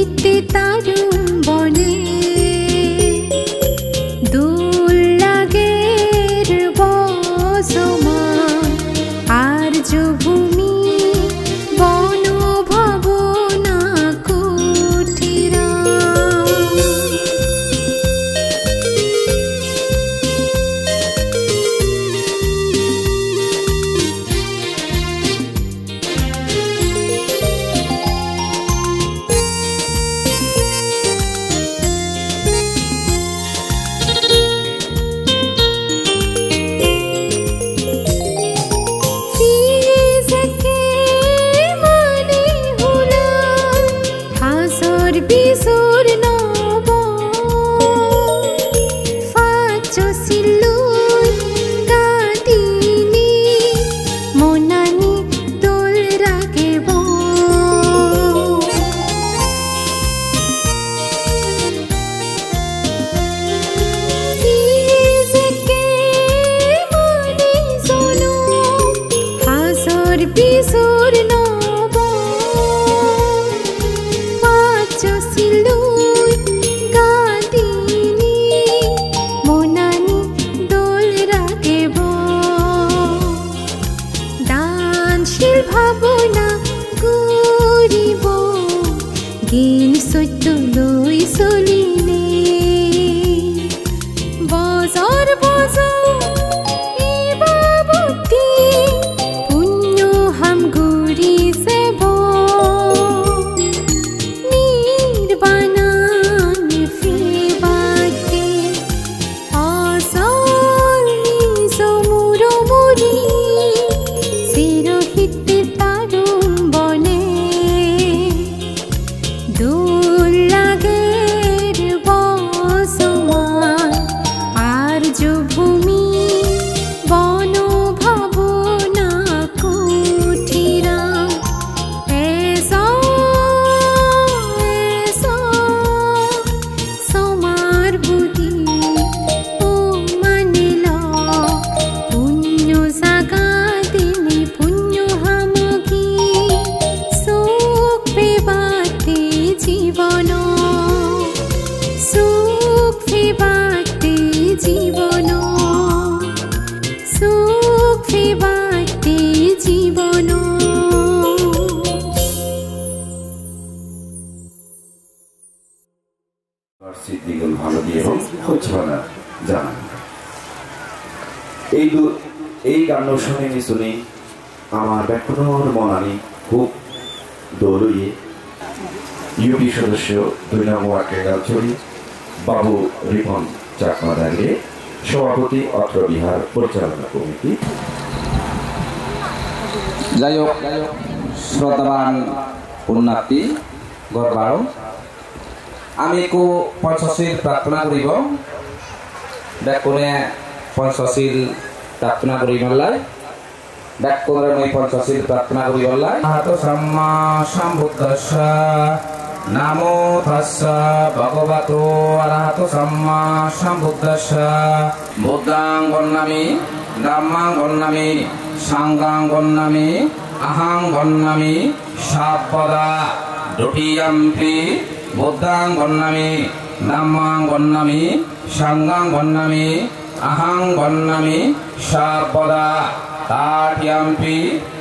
হিতে তারুম বনে দোল লাগের বসমান আর্য ভূমি বন ভাবনা কুঠিরা Bisur nobo facho silui gadini monani dol ragebo fizeke mani solo hazor bisur nobo facho silui gadini monani dol ragebo দানশীল ভাবনা করিব জ্ঞান সত্য লৈ চলিলে বজর বজর ইবাবতি পুণ্য হাম গুরি সেব নির্বাণান ফিবাতে অসল নিজ মুরমুরি চিরহিতে তারুম বনে দোল লাগের বসমান আর্য ভূমি বন ভাবনা কুঠিরা এসো এসো সমার বুদ্ধি ও মানিল পুণ্য জাগা দিনে পুণ্য হামগি সুখ পেবাতে জীবন সুখ পেবাতে জীবন সুখ পেবাতে জীবন সিদ্দিকুল ভালো দিয়ে হচ্ছে না জানান এই গান শুনি আমার ব্যাকরণ মনানি খুব দৌড়িয়ে ইউপি সদস্য 2 নং ওয়ার্ডের গালছড়ি বাবু রিপন চাকমা দাঁড়িয়ে সভাপতি অত্র বিহার পরিচালনা কমিটি যাই হোক শ্রদ্ধাবান পুণ্যার্থী গর্বাও আমি একটু পঞ্চশীল প্রার্থনা করিব ব্যাকুণে পঞ্চশীল প্রার্থনা করিবালাই ব্যাকুণে মই পঞ্চশীল প্রার্থনা করিবালাই আতো সম্মা সম্বুদ্ধস্য নামো তস্য ভগবতো অরহতো সম্মা সম্বুদ্ধস্য বুদ্ধাং বন্নামি ধম্মাং বন্নামি সাংঘাং বন্নামি আহাং বন্নামি সাপদা দুটিয়াম্পি বুদ্ধাং বন্নামি ধম্মাং বন্নামি সাংঘাং বন্নামি আহাং বন্নামি সাপদা তাট্যাম্পি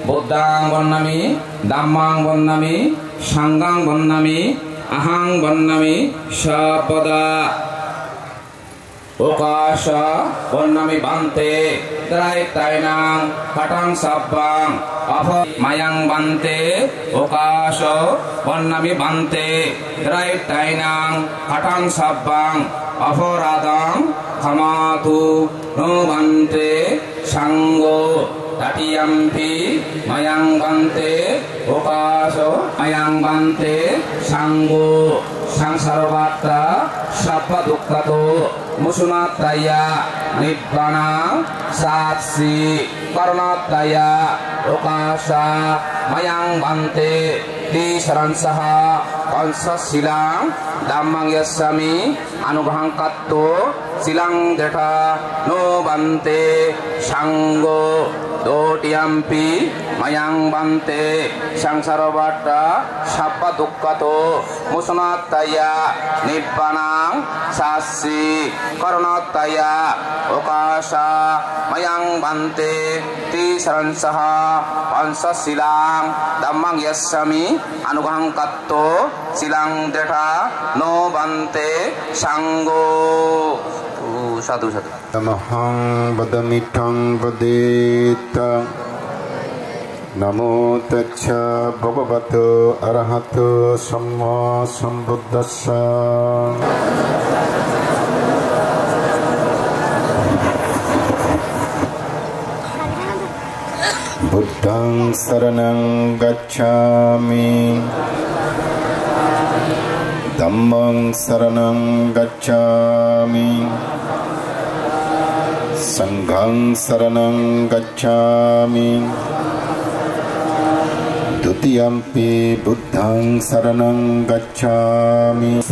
বুদ্ধাং বন্নামি ধম্মাং বন্নামি সাংঘাং বন্নামি আহাং বন্নামি সাপদা ওকাশ বন্নামি বান্তে দ্রাই তাইনাং কাটাং সাব্বাং অফ মায়াং বান্তে ওকাশ বন্নামি বান্তে দ্রাই তাইনাং কাটাং সাব্বাং অপরাধাং ক্ষমাতু নো বান্তে সাঙ্গ তাটিয়াম্পি মায়াং বান্তে ওকাশ মায়াং বান্তে সাঙ্গ সংসারবাত্রা সাপ্পা দুঃখাতো মুসুনাত্রায়া নিব্বাণা সাৎসি করুণাত্রায়া ওকাশা Mayang Bhante তিসরংসহ কংসশিলাং dhammang yassami anugrahang katto silang deta no bante sanggo dotiyampi mayang bante sangsara bata sabba dukkato musnattaya nibbanang sasi karunattaya okasa mayang bante ti saransaha pansa silang dhammang yassami anugrahang katto silang detha no bante sanggo sadhu sadhu Namahang badamithang vadeta Namo tassa bhagavato arahato samma sambuddhassa Buddhang saranang gacchami Dhammang saranang gacchami Sanghang saranang gacchami Dutiyampi Buddhang saranang gacchami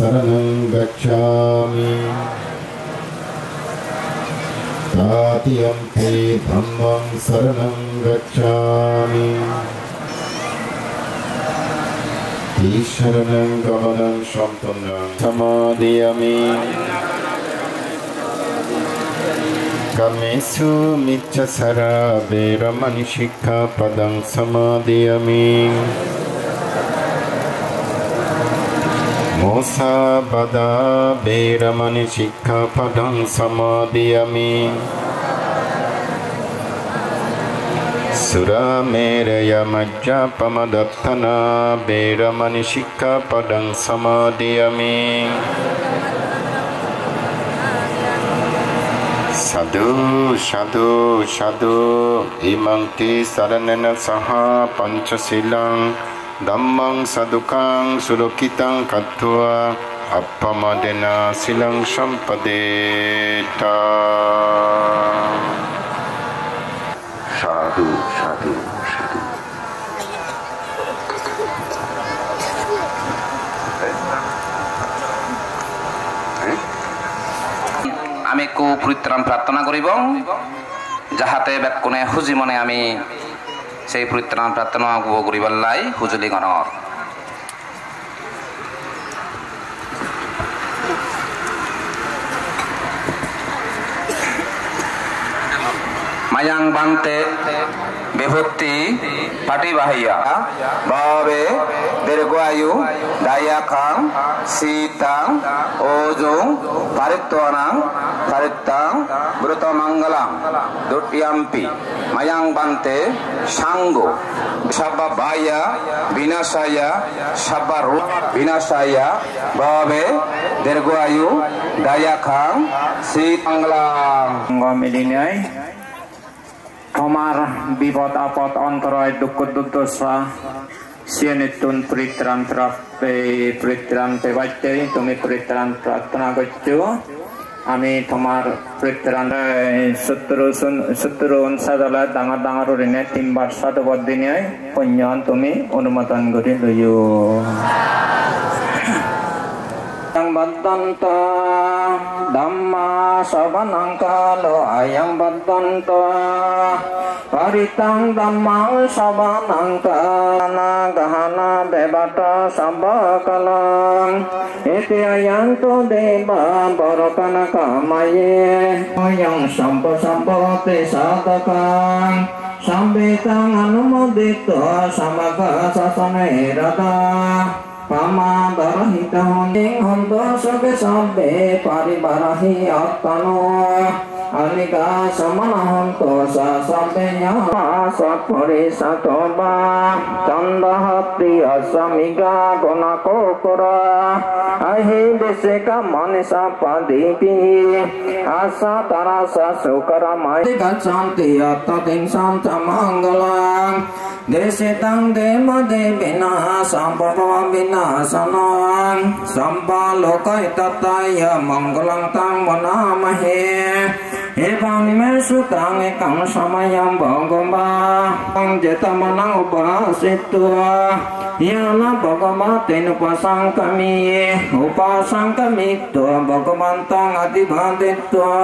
Tatiyampi Dhammang saranang gacchami Isharanang gamanang shamtanang samadhiyami Kamesu miccasara veramani sikkhapadang samadhiyami Musabada veramani sikkhapadang samadhiyami Sura meraya majjapamadattana veramani sikkhapadang samadhiyami Sadhu, sadhu, sadhu, imang ti saranana saha panchasilang dhammang sadukang sulokitang kattua appamadena silang sampadeta. Sadhu, sadhu, sadhu. আমি কো পরিত্রাণ প্রার্থনা করিব যাহাতে বেকুনে হুজি মনে আমি সেই পরিত্রাণ প্রার্থনা করিবার লাই হুজুলি গণর মায়াং বান্তে বিভক্তি পাটি বাহিয়া ভাবে দীর্ঘায়ু দায়াকাং সীতাং ওজং পারিত্বনাং পারিত্তাং ব্রতমঙ্গলাং দুট্যাম্পি মায়াং বান্তে সাঙ্গো সাব্বা বায়া বিনাশায়া সাব্বা রূপ বিনাশায়া ভাবে দীর্ঘায়ু দায়াকাং সীতাঙ্গলাং মিলিনাই তোমার বিপদ আপদ অন্তরায় দুঃখ দুর্দশা সিয়নিতুন পরিত্রাণ পেবাইতে তুমি পরিত্রাণ প্রার্থনা করছো আমি তোমার পরিত্রাণ শত্রু সাজালা ডাঙর ডাঙর ঋণে 3 বার সাধুবাদ দিনে পুণ্য তুমি অনুমোদন করে লইও Baddanta Dhamma Savanang Kalo Ayang Baddanta Paritang Dhamma Savanang Kana Gahana Bebata Sabakalang Iti Ayanto Deva Barakana Kamaye Ayang Sampo Sampo Tisadakang Sambitang Anumodito Samaga Sasana Irada Pama barahita honing honto sobe sobe paribarahi attano anika samana honto sa sobe-nya sat parisatoba tanda hati asamiga gona kokora ahi deseka manisa padipi asa tarasa sukaramai gacanti attating santa manggalang desetang dema devina sambhava vinasanam sampalokai tataya manggalang tang manamahe evam mesutang ekam samayam bhagamba jetamanang upasitua yana bhagavaten upasangkami upasangkamito bhagavantang adibhadetva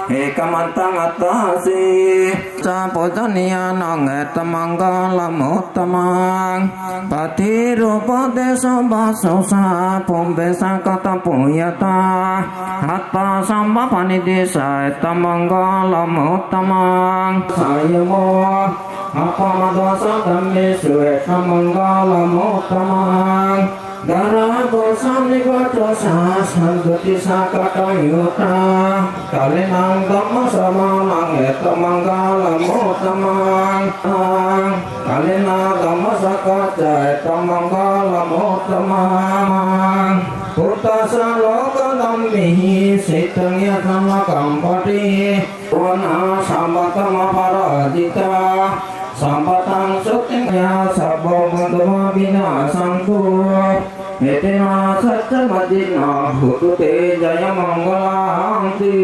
ekamantang atasi sapojaniya nanget manggalam uttamang patirupa desa basosa pumbesa kata puyata hatta sambapani desa etamanggalam uttamang sayamo apamadosa dhammesu etamanggalam uttamang Darago samnigoto sasangguti sakata yuta kalinang dhamma samanang etamanggalam uttamang kalinang dhamma sakata etamanggalam uttamang Putasa loka dhammihi sitangya samakampati wana sambatama parajita Sampatang sutingya sabong dhamma binasang tu Etina satya majina hutute jaya manggalanti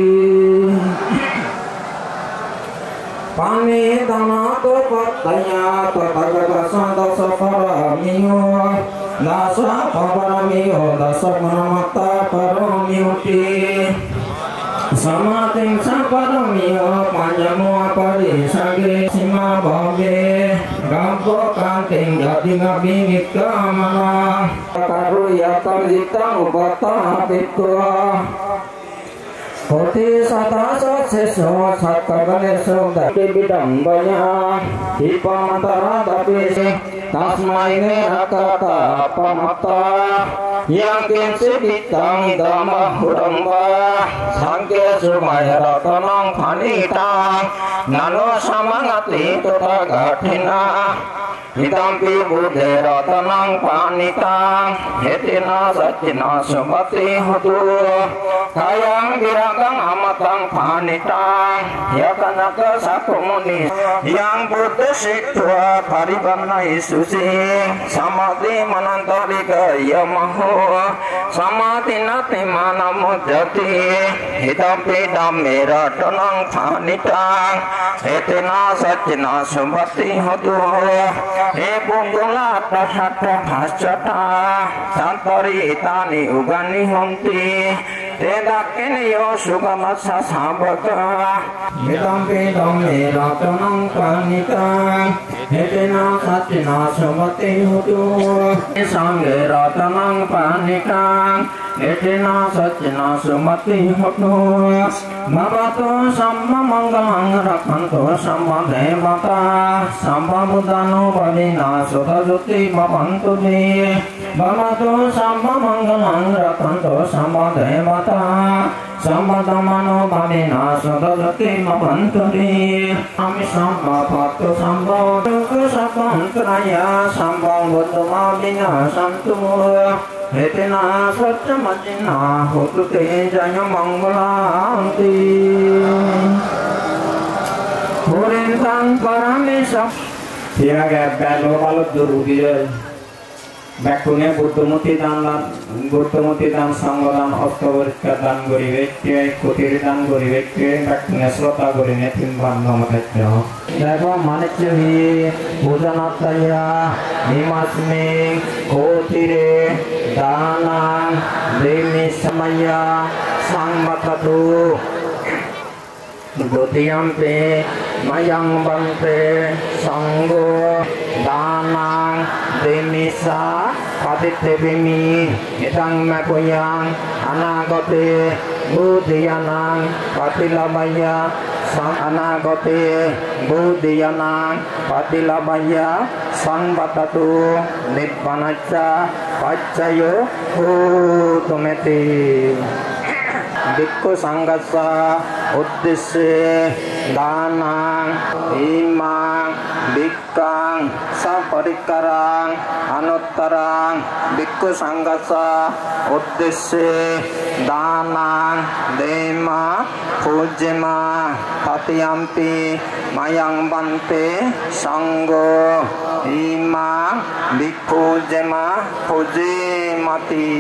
Pani danato pataya tatagata dasa paramiyo Dasa paramiyo dasa manamata paramiuti Samating saparamiyo panjamu apari sage sima babe Gampo kanting jadi ngabingit kamana Karuya kalita ubata pitwa Koti satasa seso sakaganeso dari bidang banyak Dipamantara tapi tasmai nerakata pamata Yakin seditang dhamma hudamba Sangke sumaya ratanang panitang Nano samangati tutagatina Hitampi budhe ratanang panitang Hetina satina sumati hutu Kayang biragang amatang panitang Yakanaka sakumuni Yang buddha sikwa paribana isusi Samadhi manantari kaya mahu Samadhi nati mana mujati Hitampi dhamme ratanang panitang Hetina satina sumati hutu Ebunggula tasata hasata Santari itani ugani hunti Tedakini yo sugamasa sabaka Hitampi dhamme ratanang panitang Hetina satina sumati hutu Sangge ratanang panitang Hetina satina sumati hutu Mabato samma manggalang rakanto samma devata Samma buddhano padina sutajuti babantu di Babato samma manggalang rakanto samma devata Samma dhammano padina sutajuti babantu di Ami samma patu samma duka sapantraya Samma buddhama bina santu Hetina satya majina hutute jaya manggalanti Purintang paramisa Dia kayak balut dulu dia Bakunya buddhamuti dan sanggodan ostoverika dan gurivekya Kutiri dan gurivekya Bakunya srota gurine timban nomatetya Deva manikyahi Udanataya Nimasming Kutiri Danang Demi samaya Sangmatatu Dutiyampi Mayang bante Sanggo Danang Demisa Patite bimi Itang makuyang Anagote Budiyanang Patilabaya Sang anagote Budiyanang Patilabaya Sang batatu Nibbanaca Pacayo Hutumeti Bhikkhu sanggasa uddisse danang imang bhikkang saparikarang anuttarang bhikkhu sanggasa uddisse danang dema pujema tatiyampi mayang bante sanggo imang bhikkhu jema pujemati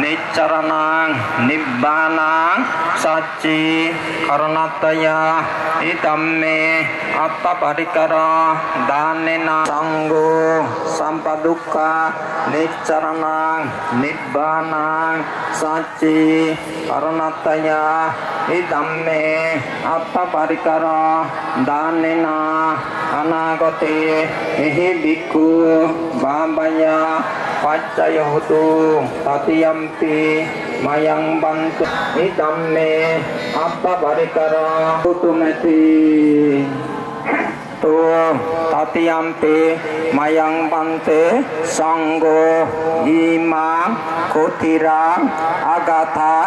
Nicaranang Nibbanang Saci Karanataya Itamme Atta Parikara Danena Sanggo sampadukka niccaranang nibbanang saci karanataya idamme atta parikara danena anagate ehi bhikkhu bambaya paccayotu tatiyampi mayang bantu idamme atta parikara utumeti tu tatiyampi mayang bante sanggo imang kutira agatha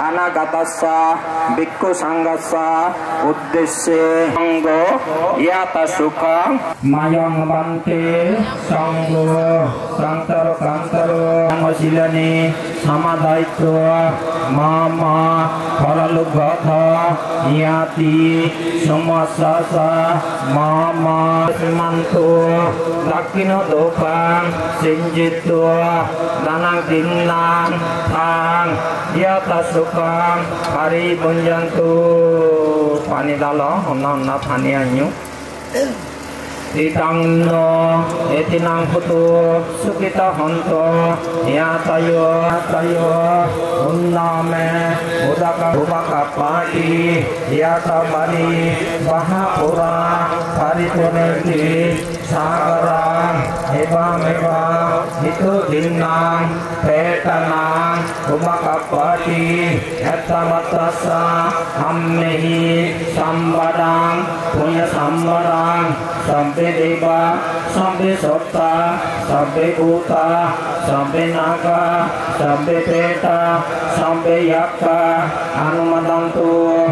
anagatassa bhikkhu sangassa uddesse sanggo yata sukha mayang bante sanggo santaro kantaro silani samadaitto mama paralughatha yati samasasa mama mantu dakino dopang sinjito danang dinang tang yata sukang hari bunjantu pani dalo onna pani anyu itang no etinang putu sukita honto yatayo unname udaka ubaka pati yata bari bahapura paripuneti sagara eva itu dinang petanang ubaka pati etamatasa ammehi sambadang punya sambadang sampai deva sampai sota sampai buta sampai naga sampai peta sampai yaka anumadantu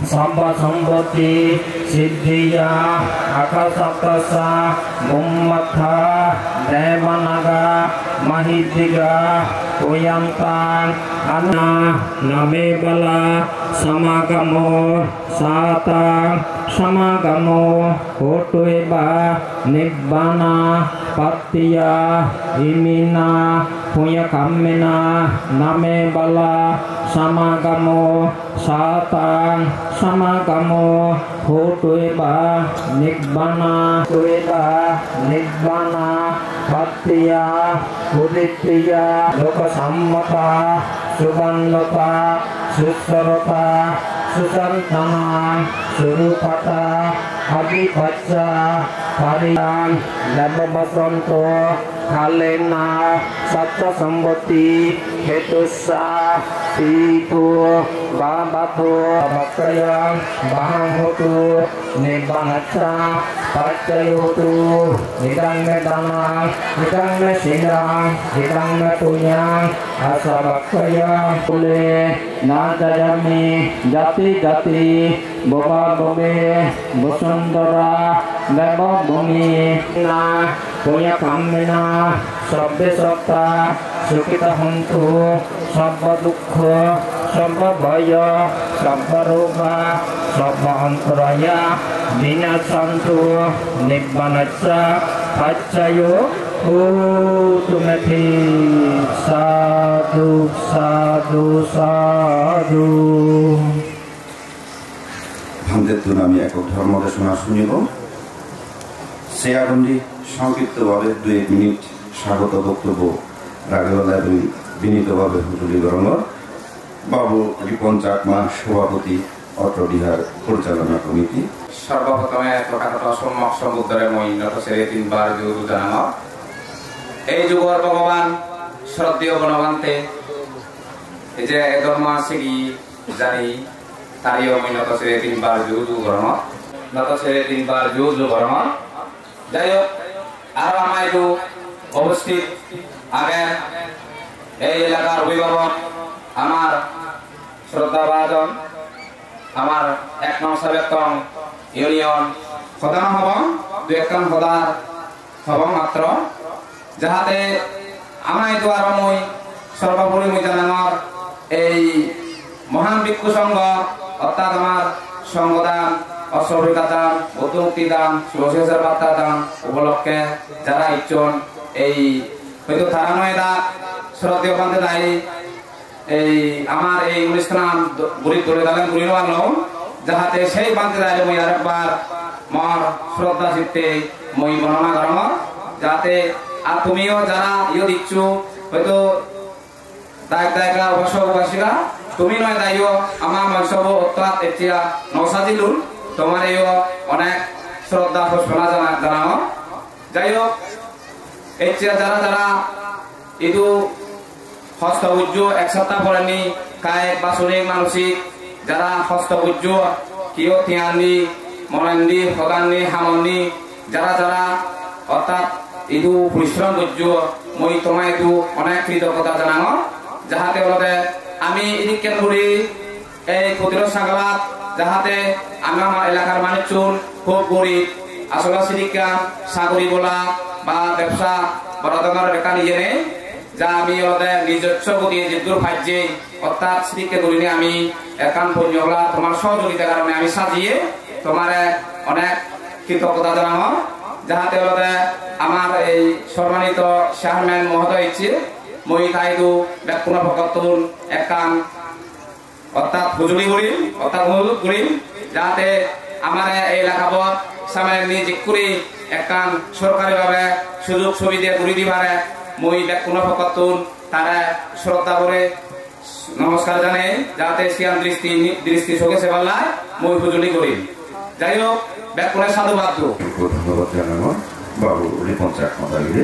samba samboti siddhiya akasapasa mummatha devanaga mahiddiga uyantang anna name bala samagamo satang samagamo hotueba nibbana pattiya imina punya kammena name bala samagamo satang samagamo hotueba nibbana pattiya udittiya lokasammata subannata susarata susantana surupata adipacca pariyan lababasonto kalena satta samboti hetussa itu babatu bakayang bahangotu nibbanaca paccayotu nidang medana nidang mesinang nidang metunyang asa bakayang pule nadayami jati boba bobe bosundara debo bumi na punya kamena sabbe sabta sukita hontu sabba dukkha sabba baya sabba roga sabba antaraya vinasantu nibbanaca paccayo utumati sadhu ভান্তের আমি একক ধর্মদেশনা শুনিব সেয়াগণ্ডি সংক্ষিপ্তভাবে 2 minute স্বাগত বক্তব্য রাগেওয়ালা এবং বিনীতভাবে হুজুরি গরমর বাবু রিপন চাকমা সভাপতি অট্টবিহার পরিচালনা কমিটি সর্বপ্রথমে প্রকাশত সম্যক সমুদ্রের মই নটসেরে 3 বার জুরু জানাম এই যুগর ভগবান শ্রদ্ধেয় গণবান্তে এই যে ধর্ম আছে কি জানি তারিও মই নটসেরে 3 বার জুরু গরম নটসেরে 3 বার জুরু গরম যাই হোক আর আমায় তো অবস্থিত আগে এই এলাকার অভিভাবক আমার শ্রদ্ধাভাজন আমার 1 নং সাবেকং ইউনিয়ন প্রধান হব 2 প্রধান হব মাত্র যাহাতে আমায় দুয়ার মই সর্বোপরি মই জানাঙর এই মহান ভিক্ষু সংঘ অর্থাৎ আমার সংঘদান অশ্বরিকা দান বৌদ্ধমুক্তি দান সুরশেষের বার্তা দান উপলক্ষে যারা ইচ্ছুন এই হয়তো তারা নয় দা শ্রদ্ধেয় পান্তে দায়ী এই আমার এই অনুষ্ঠান ঘুরি ধরে দালেন ঘুরি নেওয়ার যাহাতে সেই পান্তে দায়ী মই আরেকবার মর শ্রদ্ধা চিত্তে মই বর্ণনা করম যাহাতে যাতে আর তুমিও যারা দিচ্ছ হয়তো দায়িকা অবসরবাসীরা তুমি নয় দায়ীও আমার মৎসব অর্থাৎ এতিয়া নসাজিলুন তোমার অনেক শ্রদ্ধা ঘোষণা জানাও যাই হোক এতিয়া যারা যারা ইদু হস্তবুজ্য এক সপ্তাহ পরেনি কায়িক বাসনিক মানসিক যারা হস্তবুজ্য কিয় তিয়ানি মনেন্দি হগানি হামনি যারা যারা অর্থাৎ ইদু পরিশ্রম বুজ্য মই তোমায় ইদু অনেক কৃতজ্ঞতা জানাও যাহাতে বলতে আমি এদিকে ঘুরি এই প্রতিরোধ সাংবাদ যাহাতে আমি আমার এলাকার মানুষজন খুব গরিব আসলে সিরিকা সাগরি বলা বা ব্যবসা বড় ধরনের বেকার নিয়ে নেই যা আমি নিজস্ব গতি যেদূর ভাজ্যে অর্থাৎ সিরিকে ঘুরিনি আমি একান পঞ্জলা তোমার সহযোগিতার কারণে আমি সাজিয়ে তোমার অনেক কৃতজ্ঞতা জানাবো যাহাতে আমার এই সম্মানিত চেয়ারম্যান মহোদয় ইচ্ছে মই তাইদু ব্যাকুণ ভকতুন একান অর্থাৎ হুজুরি করিম অর্থাৎ অনুরোধ করিম যাতে আমার এই এলাকাবত সামনে নিয়ে করে একান সরকারিভাবে সুযোগ সুবিধা করে দিবারে মই ব্যাকুণ ভকতুন তারা শ্রদ্ধা করে নমস্কার জানে যাতে সিয়ান দৃষ্টি চোখে সেবাল্লায় মই হুজুরি করিম যাই হোক ব্যাকুণের সাধুবাদ ধন্যবাদ জানানো বাবু পঞ্চায়েত মতাগিরি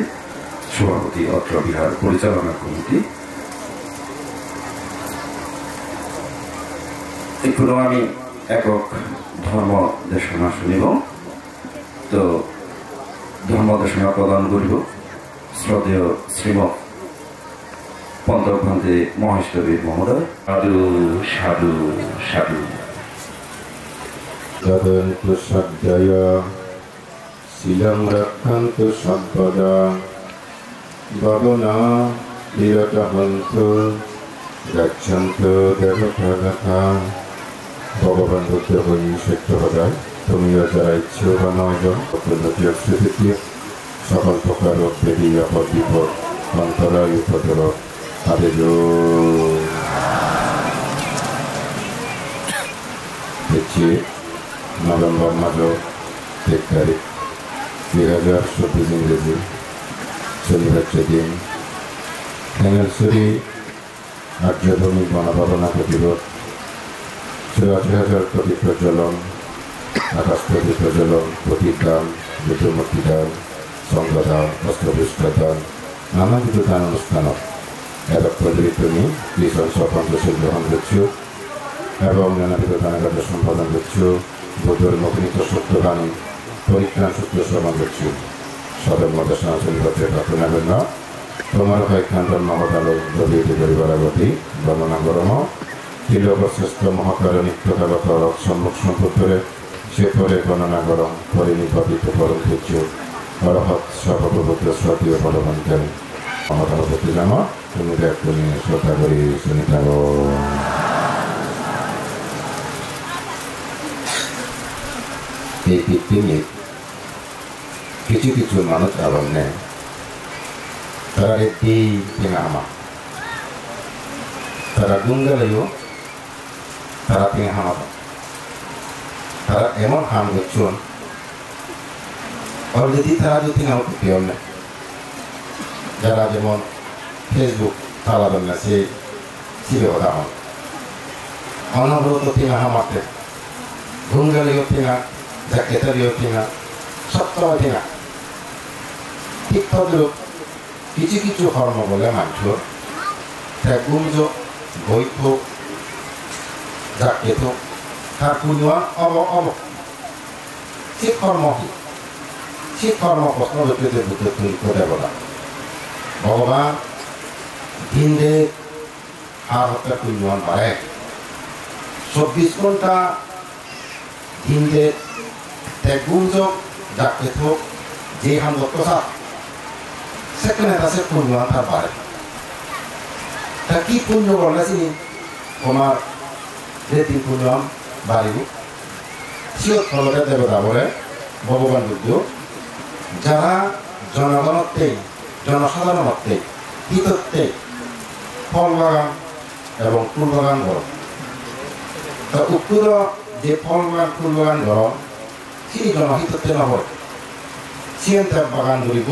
সভাপতি অত্র বিহার পরিচালনা কমিটি এখনো আমি একক ধর্ম দেশনা শুনিব তো ধর্ম দেশনা প্রদান করিব শ্রদ্ধেয় শ্রীমৎ পন্তভ্রান্তি মহেশ্বরী মহোদয় সাধু সাধু সাধু তদন্তু সজ্জয় শিলং রক্ষন্তু সর্বদা ভবনা বিরতহন্তু গচ্ছন্তু দেবতা ভগবান বুদ্ধ হই সত্য হদায় তুমিও যারা ইচ্ছুক নয়জন উন্নতির স্মৃতি সকল প্রকার বেদি আপদ বিপদ অন্তরায় উপদ্র তাদের দেখছি নভেম্বর মাসের 1 তারিখ 2024 ইংরেজি শনিবার দিন ঠেঙ্গেলছড়ি আর্যভূমি বনভাবনা প্রতিরোধ 84,000 কোটি প্রজ্বলন আকাশ প্রতি প্রজ্বলন প্রতিদান বুদ্ধমূর্তি দান সংঘদান অস্ত্রপুষ্প দান নানাবিধ দান অনুষ্ঠানত একক প্রজ্বলিত নিয়ে কৃষণ সপঞ্চশীল গ্রহণ করছো এবং নানাবিধ দানাঘাত সম্পাদন করছো বুদ্ধর মুখনিত সত্যবাণী পরিত্রাণ সূত্র শ্রবণ করছো সদর মদর্শন শনিপত্রে প্রার্থনা করেন তোমার হয়খান্তন মহতালয় গভীর পরিবার গতি বর্ণনা গরম তিলবশ্রেষ্ঠ মহাকার নিত্যকাগত সম্মুখ সম্পত্তরে সে পরে গণনা গরম পরে নিপাতিত পরম পূজ্য অরহৎ সর্বপুত্র শ্রদ্ধীয় বলবন্তন মহতাল প্রতি জামা তুমি ব্যাকুল শ্রদ্ধা করি শুনিতাব এই পিকনিক কিছু কিছু মানুষ আবার নেয় তারা একটি পেঙামা তারা গুঙ্গালেও তারা পেঙামা তারা এমন হাম করছেন অলরেডি তারা যদি নাও পেয়ে নেয় যারা যেমন ফেসবুক চালাবেন না সে ছিবে কথা হন অনবরত পেঙামাতে গুঙ্গালেও পেঙা জ্যাকেটারিও পেঙা সবসময় পেঙা ঠিক তদ্রুপ কিছু কিছু কর্ম বলে মানছ গুঞ্জ বৈধ জাকেত তার পুণ্যান অব সে কর্ম কি সে কর্ম প্রশ্ন ব্যক্তিদের বুদ্ধ তৈরি বলা ভগবান হিন্দে আর হত্যা পুণ্যান বাড়ে 24 ঘন্টা হিন্দে গুঞ্জ জাকেত যে হাম প্রসাদ সেখানে তাদের পুণ্য তার বাড়ে তা কি পুণ্য বলে তোমার যেটি পুণ্য বাড়িব সিও ফলকে দেবতা বলে ভগবান বুদ্ধ যারা জনগণতে জনসাধারণতে হিতত্বে ফল বাগান এবং ফুল বাগান গরম তা উত্তর যে ফল বাগান ফুল বাগান গরম সেই জনহিতত্বে নয় সিএন বাগান ধরিব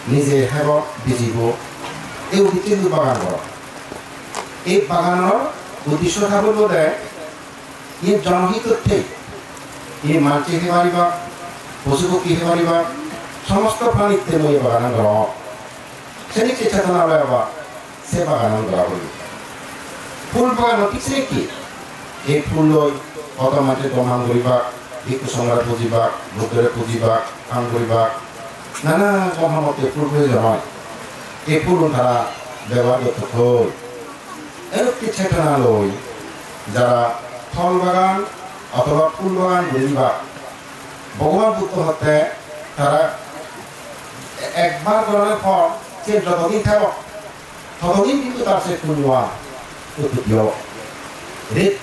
নিজে হেব বিজিব এই উদ্দেশ্যে বাগান কৰ এই বাগানৰ উদ্দেশ্য থাকব দে ই জনহিততে ই মানসি হেবাৰিবা পশু পক্ষী হেবাৰিবা সমস্ত প্রাণীতে মই বাগান কৰ সেনিক চেতনা লবা সে বাগান কৰা হল ফুল বাগান কিছু কি এই ফুল লৈ কত মাটি দমান কৰিবা ভিক্ষু সংঘাত পুজিবা ভোগৰে পুজিবা কাম কৰিবা নানা কৰ্মমতে ফুল প্ৰয়োজন হয় এই ফুল ধারা ব্যবহার করতে হল এরকম চেতনা লই যারা ফল বাগান অথবা ফুল বাগান বুঝিবা ভগবান বুদ্ধ হতে তারা একবার গ্রহণের ফল সে যতদিন থাকব ততদিন কিন্তু তার সে পুণ্য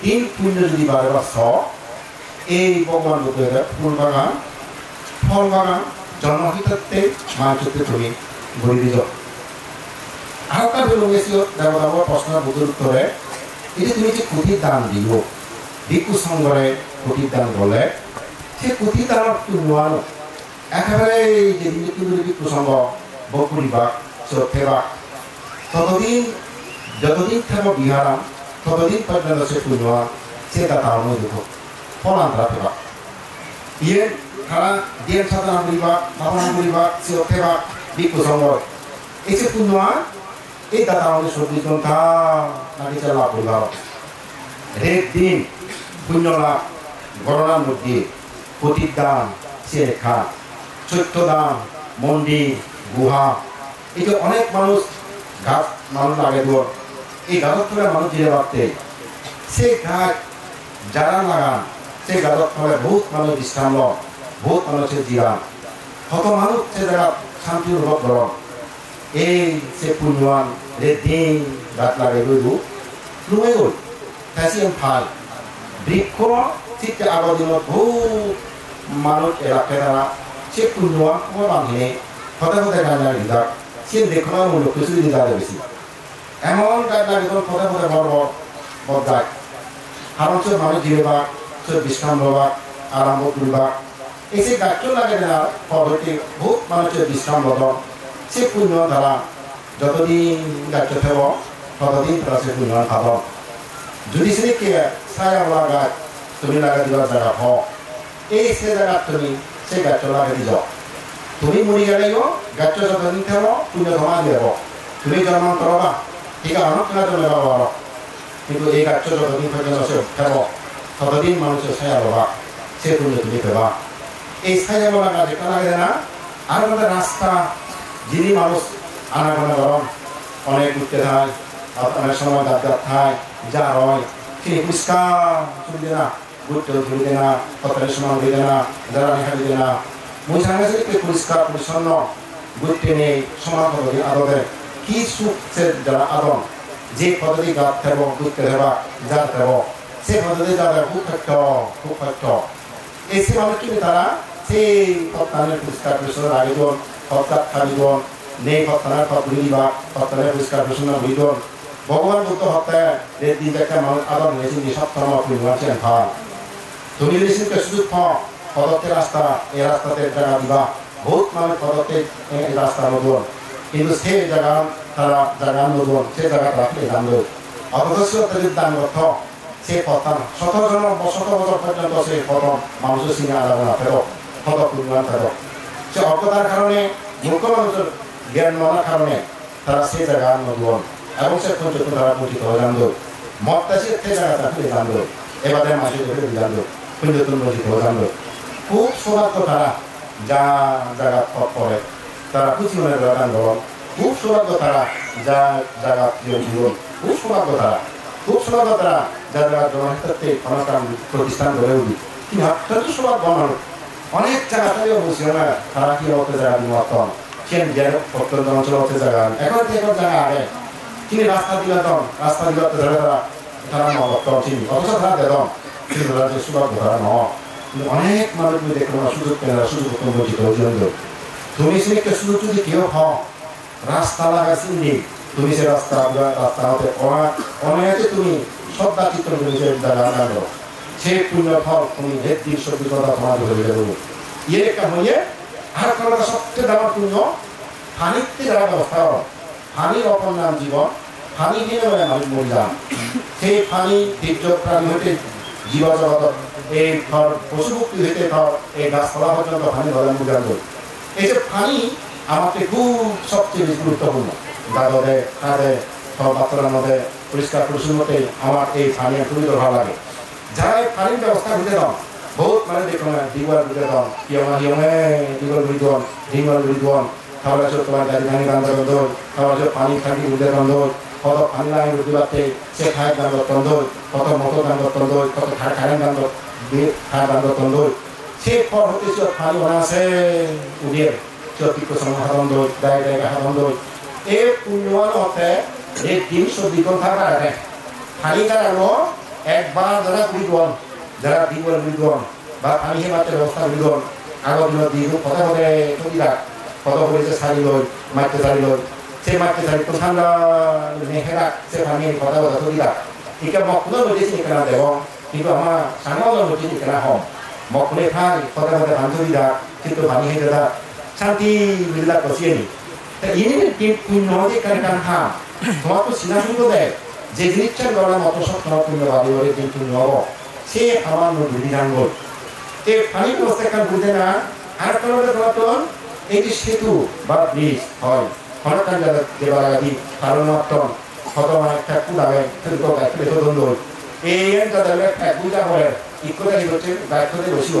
দিন পুণ্য যদি বারে বা এই ভগবান বুদ্ধের ফুল বাগান ফল বাগান জন্মহিতত্বে মানচিত্রে তুমি গড়ি দিল আর একটা বেলুন গেছিল দেবতাবর প্রশ্নের বুদ্ধের উত্তরে এটি তুমি যে কুটির দান দিব ভিক্ষু সংঘরে কুটির দান বলে সে কুটির দানত নোয়ানো একেবারে যেদিন কিন্তু ভিক্ষু সংঘ বকুরিবা থেবা ততদিন যতদিন থেব বিহারাম ততদিন পর্যন্ত সে পুণ্যা সে দাতা অনুদেব ফলান্তরা থেবা ইয়ে তারা দিয়ে সাধনা করিবা ভাবনা করিবা সে থেবা ভিক্ষু সংঘ এই যে পুণ্যা এই দাতা আমাদের সত্যি নাকি চালা করল রেট দিন পুণ্য লাভ গণনার মধ্যে পতির দান সে রেখা চৈত্য দান মন্দির গুহা এই যে অনেক মানুষ গাছ মানুষ লাগে দৌড় এই গাছের তলে মানুষ জিরে রাখতে সে গাছ যারা লাগান সে গাছের তলে বহুত মানুষ বিশ্রাম লন বহুত মানুষের জিরান কত মানুষ সে জায়গা শান্তি অনুভব করেন এই সে পুণ্যবান দিন গাছ লাগে রইব লুয়ে গল ফ্যাসিয়াম ফাল বৃক্ষ চিত্তে আগর দিনত বহুত মানুষ এলাকে তারা সে পুণ্যবান কোনো বাঁধে হতে হতে গাছ লাগে যাক সে দেখবার মূল্য কিছু দিন যাবে বেশি এমন গাছ লাগে তখন হতে হতে বড় বড় গাছ কারণ সে মানুষ জিরেবা সে বিশ্রাম লবা আরম্ভ করবা এই সে গাছও লাগে না পদ্ধতি বহুত মানুষের বিশ্রাম বদল সে পুণ্য ধারা যতদিন গাছ থাকব ততদিন তারা সে পুণ্য খাব যদি সে কে ছায়া গাছ তুমি লাগা দিবার জায়গা হ এই সে জায়গা তুমি সে গাছ লাগা দি যাও তুমি মরি গেলেও গাছ যতদিন থাকব পুণ্য ধমা দেব তুমি জন্মান্তর হবা ঠিক আছে অনেক কিনা জন্মে পাবো কিন্তু এই গাছ যতদিন পর্যন্ত সে থাকব ততদিন মানুষের ছায়া লবা সে পুণ্য তুমি পেবা এই ছায়া বলা গাছ এটা লাগে না আর আমাদের রাস্তা যিনি মানুষ আনাগোনা গরম অনেক ঘুরতে থাকে অনেক সময় গাছ গাছ খায় যা হয় তিনি পরিষ্কার চলবে না ঘুরতে ঘুরবে না কতটা সময় দিবে না যারা লেখা দিবে না মুছানে যে পরিষ্কার পরিচ্ছন্ন ঘুরতে নেই সমান পদ্ধতি আদরে কি সুখ সে যারা আদন যে পদ্ধতি গাছ থাকব ঘুরতে থাকবা যা থাকব সে পদ্ধতি যারা খুব থাকত এই সে মানুষ কিন্তু তারা সেই সপ্তাহের পরিষ্কার পরিচ্ছন্ন আগে দন সপ্তাহ খালি দন নেই সপ্তাহের পর ঘুরিবা সপ্তাহের পরিষ্কার পরিচ্ছন্ন ঘুরি দন ভগবান বুদ্ধ হত্যায় রেট দিন একটা মানুষ আদর নিয়েছেন যে সপ্তাহ পরিমাণ ভাল তুমি নিয়েছেন সুযোগ পাও পদত্তে রাস্তা এই রাস্তাতে জায়গা দিবা বহুত মানুষ পদত্তে এই রাস্তা নদন কিন্তু সে জায়গা তারা জায়গা নদন সে জায়গা রাখলে জানল অথচ তাদের দান অর্থ সে পথ শত বছর পর্যন্ত সে প্রথম মানুষের সিনে আলাদা ফেরত শত পরিমাণ ফেরত সে অজ্ঞতার কারণে মূর্খ মানুষের জ্ঞান মানার কারণে তারা সে জায়গা নদন এবং সে পর্যন্ত তারা পরিচিত হয়ে জানল মতটা সে জায়গাটা ফিরে জানল এবারে মাসে ধরে জানল পর্যটন পরিচিত হয়ে জানল খুব সৌভাগ্য তারা যা জায়গা পথ পড়ে তারা খুশি মনে করে আন্দোলন খুব সৌভাগ্য তারা যা জায়গা জীবন খুব সৌভাগ্য তারা যা জায়গা জনহিতত্বে অনাকাম প্রতিষ্ঠান গড়ে উঠি কিন্তু অত্যন্ত সৌভাগ্য মানুষ অনেক জায়গাতেও বুঝছিল না তারা কি হতে জায়গা নিমন্ত্রণ সেন যেন অত্যন্ত অঞ্চল হতে জায়গা এখন জায়গা আগে তিনি রাস্তা দিলে ধরে তারা নবত্তর চিনি অথচ তারা দেদন কিন্তু তারা যে সৌভাগ্য তারা ন কিন্তু অনেক মানুষ দেখলো না সুযোগ পেলে সুযোগ বঞ্চিত হয়েছিল তুমি সেটা সুযোগ যদি কেউ হও রাস্তা লাগা চিনি তুমি সে রাস্তা হতে অনায়াসে তুমি শ্রদ্ধা চিত্র নিজের জায়গা আনলো সে পুণ্য ফল তুমি ভেদ দিন সত্যতা তোমার ধরে দেবো ইয়ে একটা হইয়ে আর কোনো সবচেয়ে দামার পুণ্য ফানিতে যারা ব্যবস্থা করো ফানির অপর নাম জীবন ফানি বিনিময়ে মানুষ মরিলাম সেই ফানি তীর্য প্রাণী হইতে জীব জগত এই ধর পশুভুক্তি হইতে ধর এই গাছপালা পর্যন্ত ফানি ধরেন বুঝান করি এই যে ফানি আমাকে খুব সবচেয়ে বেশি গুরুত্বপূর্ণ গাদে খাদে সব বাচ্চার মধ্যে পরিষ্কার পরিচ্ছন্ন মতে আমার এই ফানি খুবই ভালো লাগে যারা এই ফানির ব্যবস্থা বুঝে দাও বহুত মানে দেখো না দিবার বুঝে দাও ইয়মে দিবার বুঝন ডিমার বুঝন তাহলে তোমার গাড়ি ভাঙি গান দোল তাহলে পানি থাকি বুঝে গান দোল কত পানি লাইন বুঝতে সে খায় গান দোল কত মতো গান দোল কত খায় গান দোল খায় গান দোল সে ফল হতে পানি বানাছে উড়িয়ে চতিক হাতন দোল গায়ে গায়ে হাতন দোল এই পুণ্যবান হতে এই 320 ঘন্টা কাটে পানি কাটানো একবার যারা বুঝন যারা দিবার বুঝন বা পানি হেমাতে ব্যবস্থা বুঝন আগর দিন দিন কথা বলে কবিতা কত করেছে শাড়ি লই মাইতে শাড়ি লই সে মাইতে শাড়ি তো ঠান্ডা মেঘেরা সে পানি কথা কথা কবিতা ঠিক আছে মকুলো বলেছি এখানে দেব কিন্তু আমার সাংবাদ বলেছি এখানে হম মকুলে খাই কথা কথা বান্ধবীরা কিন্তু পানি হয়ে যারা শান্তি মিল্লা কষিয়ে নি ini punya kan kan ha তোমার তো সিনা শুনতে দেয় যে জিনিসটা গড়ার মতো সব তোমার পুণ্য বাড়ি বাড়ি কিন্তু নব সে আমার নদী রাঙ্গল এই পানি ব্যবস্থা কান বুঝে না আর কারণে তোমার এই যে সেতু বা ব্রিজ হয় হঠাৎ দেবার আগে কারণ হতমা একটা কুদাবে ফেলতো ফেলে দ্বন্দ্ব এই দাদা একটা বুঝা হয় ইকোটাই হচ্ছে গাছতে বসিব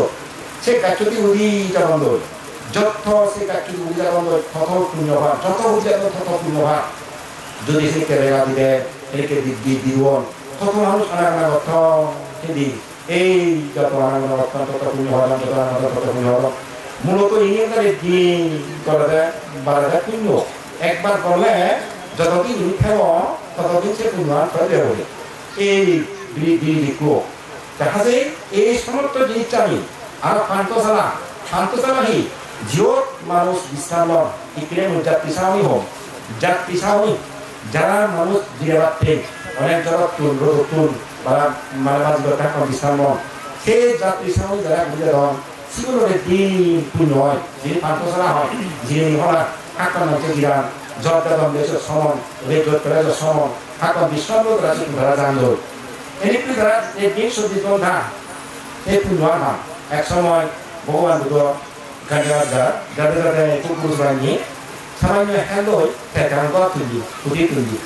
সে গাছটি উদিটা বন্ধ যত সে গাছটি উদিটা বন্ধ তত পুণ্যভাব যত উদিটা তত পুণ্যভাব যদি সে কেরেলা দিলে একে দিবন তত মানুষ আনাগানা অর্থ সেদি এই যত আনাগানা অর্থ তত পুণ্যভাব যত আনাগানা তত পুণ্যভাব মূলত ইংরেজি দিন করে বাড়াতে পুণ্য একবার করলে যতদিন মিথ্যাব ততদিন সে পুণ্যবান করে দেবে এই দিকো দেখা যায় এই সমস্ত জিনিসটা আমি আর শান্তশালা হি জিওত মানুষ বিশ্রাম ইকলে জাত পিছাওনি হোক জাত পিছাওনি যারা মানুষ দিয়ে রাখতে অনেক জায়গা তুল রোদ তুল বা মাঝে মাঝে থাকা বিশ্রাম সেই জাত পিছাওনি যারা বুঝে রন সেগুলোর দিন পুণ্য হয় যিনি শান্তশালা হয় যিনি হলা আকার মধ্যে গিরান জর্দাদম দেশের সমন রেজর প্রেজর সমন আকার বিশ্রাম রাশি ধরা যান ধর এদিকে যারা এই দিন সবজি না এই পুণ্যবান হয় এক সময় ভগবান বুদ্ধ গাড়ি কুকুর নিয়ে সামান্য হ্যান্ডল ফেটাঙ্গ তুলি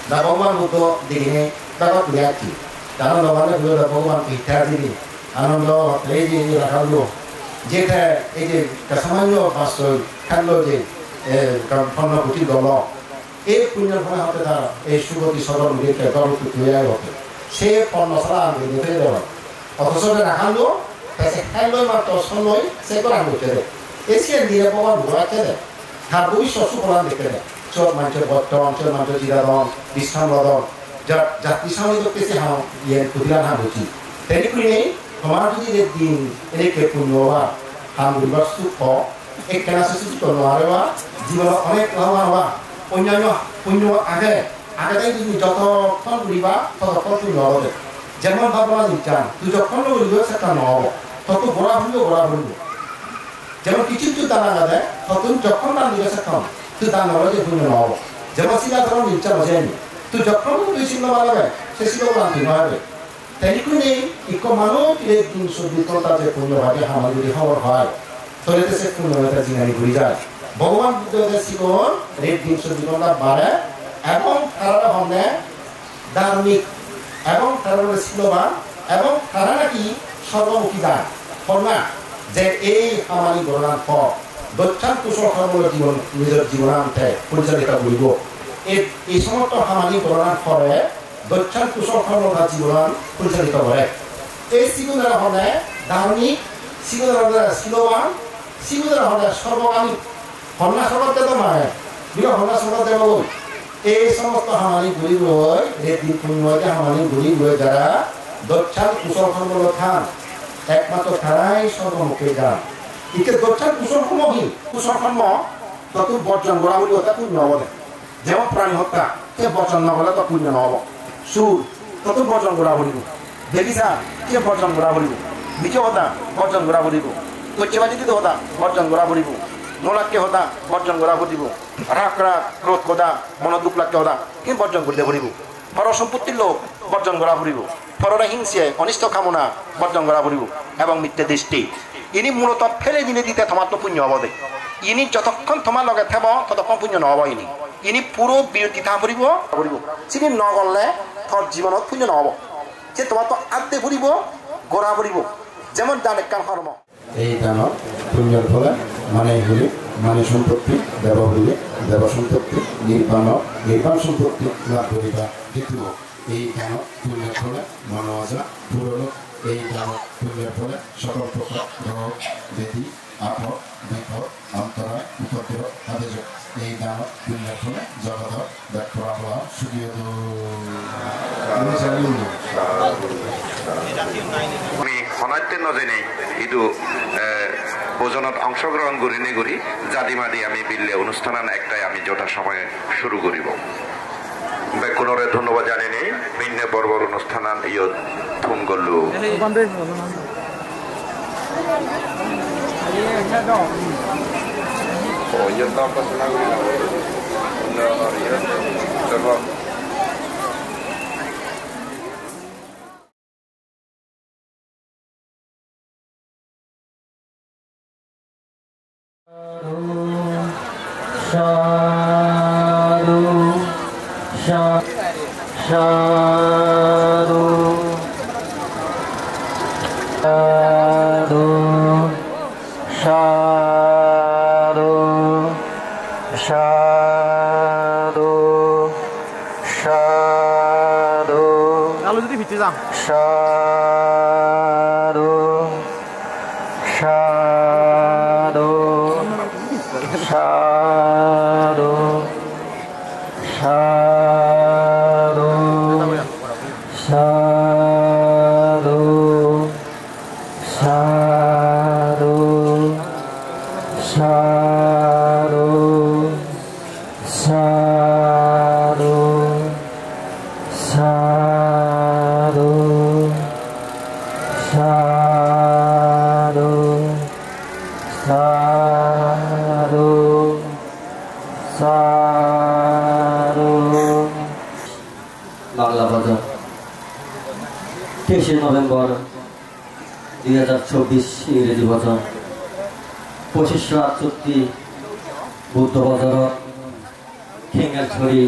दा भगवान बुद्ध देखिने तब तुलियाची तानो नवाने बुद्ध भगवान इच्छा दिली आनंद लेजी राखालो जेथे এই যে সামান্য পাঁচশো খালো যে পণ্য কোটি দল এই পুণ্যের ফলে হতে তার এই সুগতি সদর দিকে দল তুলিয়াই হতে সে পণ্য ছাড়া আমি দেখে দেব অথচ রাখালো তাতে খালো মাত্র সময় সে করা হতে দেয় এসিয়ান দিয়ে ভগবান ঘোরাতে দেয় তার ভবিষ্যৎ সুফলান দেখতে দেয় চোর মানুষের বর্তমান চোর মানুষের জিরাদন বিশ্রাম রদন যারা জাতি সামনে করতেছে হ্যাঁ ইয়ে তুলিয়ান হ্যাঁ বুঝি তেমনি তোমার যদি দিন এনেকে পুণ্য বা হাম বুঝবার সুখ এক কেনা সুস্থ নোয়ারে বা জীবন অনেক লাভবান হওয়া অন্যান্য পুণ্য আগে যদি যতক্ষণ ঘুরিবা ততক্ষণ তুমি নহবে যেমন ভাবনা দিচ্ছান তুই যখন ঘুরবে সেটা নহব তত গোড়া ভুলব যেমন কিছু কিছু দানা না দেয় তত যখন দান দিবে সেক্ষণ তুই দান হলে যে পুণ্য নহব যেমন শিলা ধরুন ইচ্ছা বসেনি তুই যখন তুই শিল বাড়াবে সে শিল বাড়াতে নহবে তেমনি ইক মানুষ এই 320 ঘন্টা যে পুণ্য ভাগে আমার যদি খবর হয় তাহলে সে পুণ্য এটা জিনানি ঘুরে যায় ভগবান বুদ্ধদেব শিকন এই 320 ঘন্টা বাড়ে এবং তারা হবে ধার্মিক এবং তারা শিলবান এবং তারা নাকি সর্বমুখী দান না যে এই আমারি গণনার পর দক্ষাণ কুশল কর্মর জীবন নিজের জীবনান্তে পরিচালিত করিব এই সমস্ত আমারি গণনার পরে দক্ষাণ কুশল কর্মর জীবন পরিচালিত করে এই শিশুরা হলে ধার্মিক শিশুরা শিলবান শিশুরা হলে সর্বকামী হন্যা সর্বতে তো মানে হন্যা সর্বতে বল এই সমস্ত আমারি ঘুরি বই এই দিন পুণ্যকে আমারি ঘুরি বই যারা দক্ষাণ কুশল কর্মর খান একমাত্র তারাই সর্বমুখে যান ইকে দক্ষাণ কুশলকর্মহীন কুশলকর্ম তত বর্জন করা বলি ওটা পুণ্য হবে যেমন প্রাণী হত্যা সে বর্জন না হলে তো পুণ্য নহব সুর তত বর্জন করা বলিব দেখিছা সে বর্জন করা বলিব মিছে হতা বর্জন করা বলিব কচেবাজি দিতে হতা বর্জন করা বলিব নোলাকে হতা বর্জন করা ফুটিব রাগ রাগ ক্রোধ কোদা মন দুঃখ লাগকে হতা কিন্তু বর্জন করতে ফুরিব পর সম্পত্তির লোক বর্জন করা ফুরিব পররা হিংসে অনিষ্ট কামনা বর্জন করা ফুরিব এবং মিথ্যে দৃষ্টি ইনি মূলত ফেলে দিলে দিতে তোমার তো পুণ্য হব দে ইনি যতক্ষণ তোমার লগে থাকব ততক্ষণ পুণ্য নহব ইনি পুরো বিরতি থা ফুরিব চিনি নগলে তোর জীবনত পুণ্য নহব যে তোমার তো আদে ফুরিব গড়া ফুরিব যেমন দান এক কাম কর্ম এই দানত পুণ্যর ফলে মানে হলে মানে সম্পত্তি দেব হইলে দেব সম্পত্তি নির্বাণ সম্পত্তি লাভ করিবা দেখিব এই দানত পুণ্যের ফলে মনোয়াজা পুরনো এই দানত পুণ্যের ফলে সকল প্রকার রোগ ব্যাধি আপদ বিপদ অন্তরায় উপদ্রব আদেশ এই দানত পুণ্যের ফলে জগৎ ব্যাখ্যা হওয়া সুখীয় আমি অনাত্যের নজেনে কিন্তু ভোজনত অংশগ্রহণ করিনি করি জাদিমাদি আমি বিল্লে অনুষ্ঠান একটাই আমি যথা সময়ে শুরু করিব বেকুনরে ধন্যবাদ জানিনি ভিন্ন পর্বর অনুষ্ঠান ইয় থুম করলু বাংলা বাজার 23 নভেম্বর 2024 ইংরেজি বছর 2568 বুদ্ধ বছর খেঙ্গালছড়ি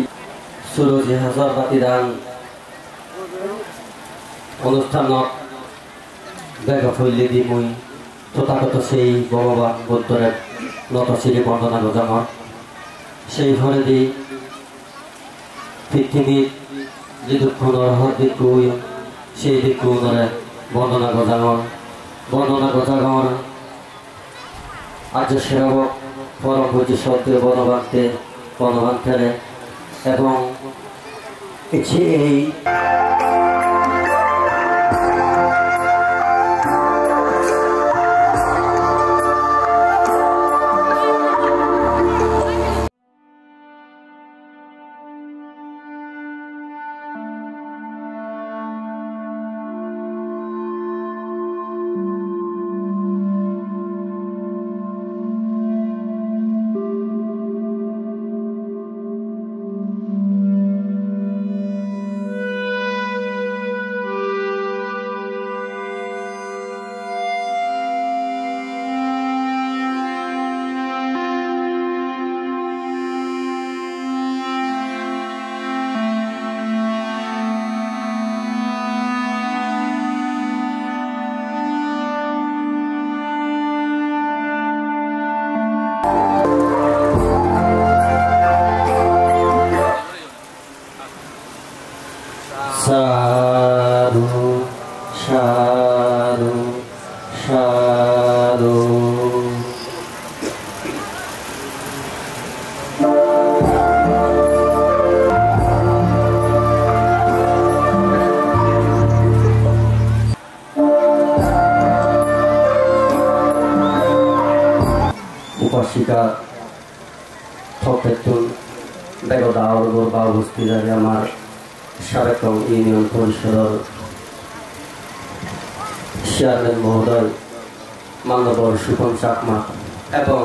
সুরজি হাজার বাতি দান অনুষ্ঠানত বেগফল্লি দি মই তথাগত সেই ভগবান বুদ্ধরে নতশিরে বন্দনা গজামর সেই ঘরে দি পৃথিবীর যে দুঃখর হর দিকু সেই দিকু বন্দনা গজাগর আজ সেবক পরম পুজি সত্য বনবান্তে এবং এই উপাসিকা থপেতুল বেগদাওর গোরবা উপস্থিত আছে আমার সাবেক ইউনিয়ন পরিষদের চেয়ারম্যান মহোদয় মান্যবর সুপন চাকমা এবং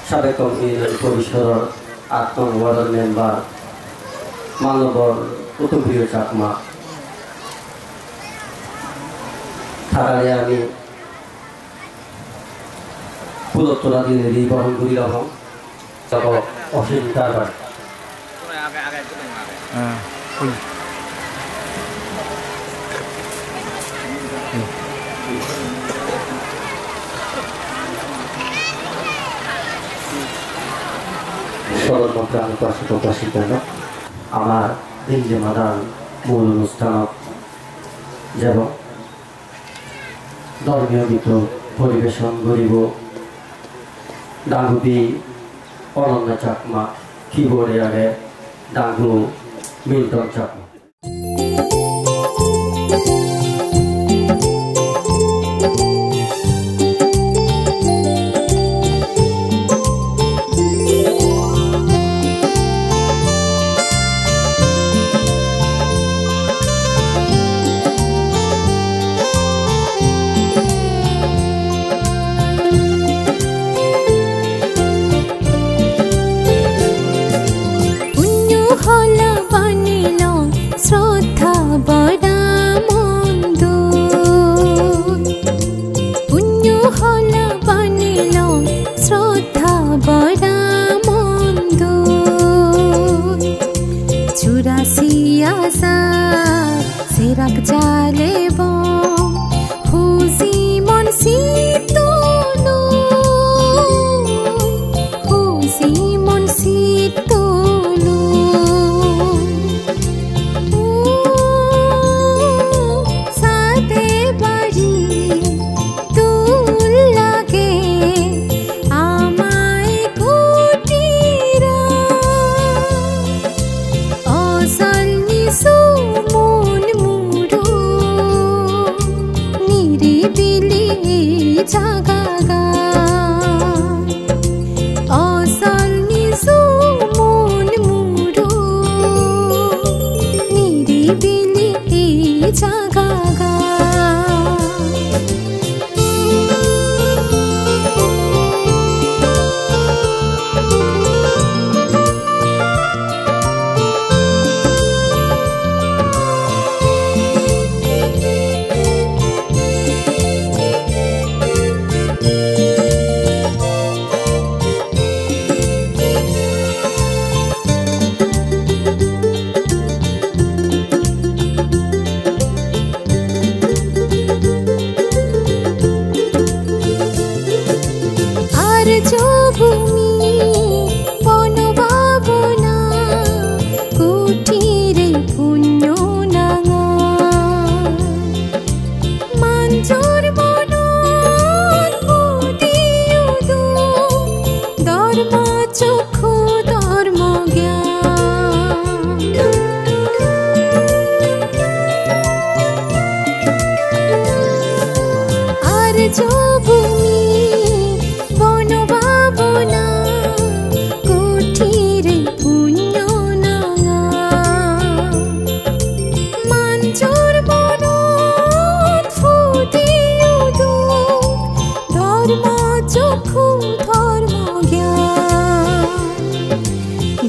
সাবেক ইউনিয়ন পরিষদের ৮ নং ওয়ার্ডের মেম্বার মানবর কুতুবপ্রিয় চাকমা থাকালে আমি ফুলতলা দিনের বহন করি রকম অসীম কারবার সদরমন্ত্রে আমি প্রকাশিত আমার দিল্লি মাদান মূল অনুষ্ঠান যেমন ধর্মীয় গীত পরিবেশন করিব ডাঙ্গুবি অনন্য চাকমা কিবোর্ডে আগে Dangu Milton Chakma Serak jalebo Husi mon situlu Husi mon situlu Sate bari tul lage Amai kutira Asal nisu জাগাগা অসল Nishu মন মুরু নিরিবিলি জাগাগা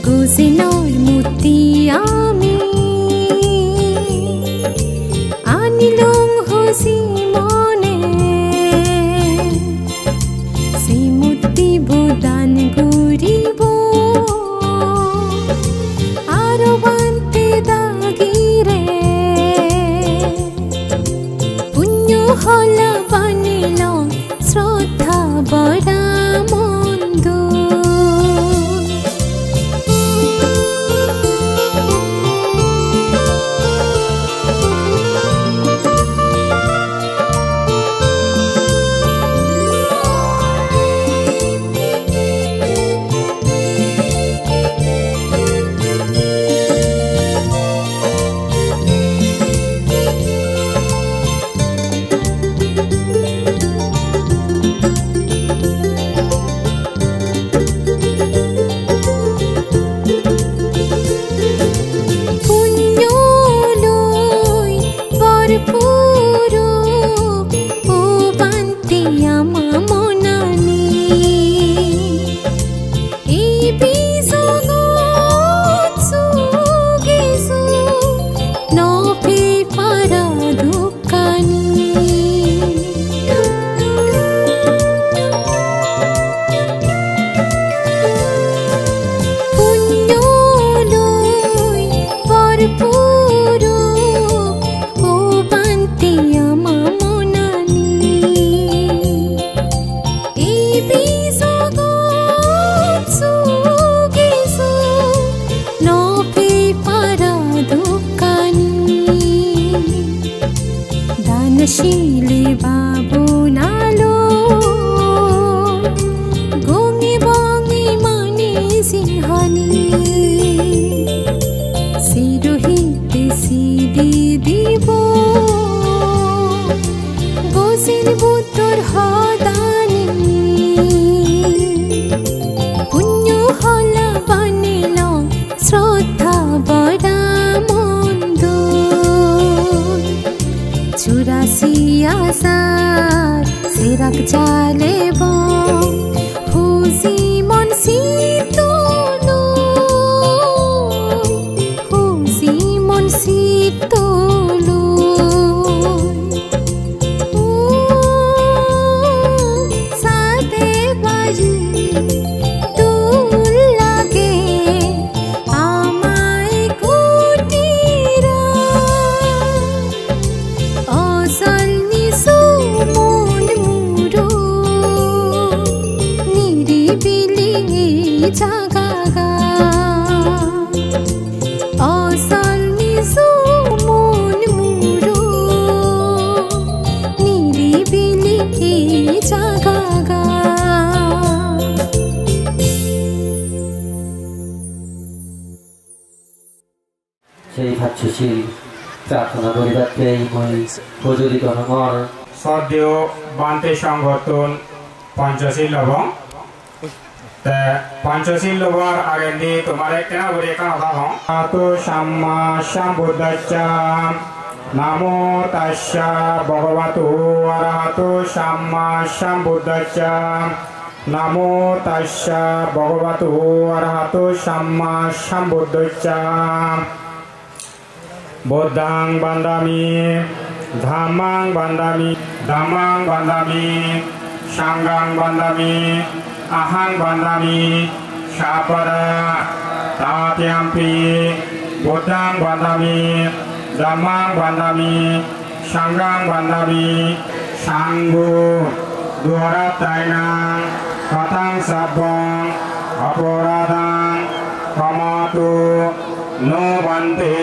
গুজিনৰ মুতি আমি আনিলং হসি মনে সেই মুতি বুদান ঘুরিব আরো বান্তে দাগিরে পুণ্য হলা বানিলং শ্রদ্ধা বড়া মন্দ শিলে বাবুনালো গঙে বঙে মানে সিংহানি সিরোহিতে সিদি দিব গোসিন বুতর হদানি পুণ্য হলা বানিল শ্রদ্ধা বড়া মন্দ 84 আসার সেরাক জালে বং হুজি মন সিতলো হুজি মন সিতলো সাথে বাজি দূর লাগে আমায় কুটিরা অসল নিসু মন মুরো নিরিবিলি জাগাগা অসল নিসু মন মুরো নিরিবিলি জাগাগা সেই ভাচ্ছুশীল প্রার্থনা করিবাতে মই প্রজ্বলিত আমার সদ্য বান্তে সংগঠন পঞ্চশীল লবং পঞ্চশীল লবর আগেন্দি তোমার কেনা করে কান কথা হং তো সাম্মা সম্বুদ্ধস্যা নমো তাস্যা ভগবতো অরহতো সাম্মা সম্বুদ্ধস্যা নমো তাস্যা ভগবতো অরহতো Samaa সম্বুদ্ধস্যা Bodang bandami, dhammang bandami, sanggang bandami, ahang bandami, sapada, tatyampi, bodang bandami, dhammang bandami, sanggang bandami, sanggu, duara tainang, katang sabong, aporadang, kamatu, no bante,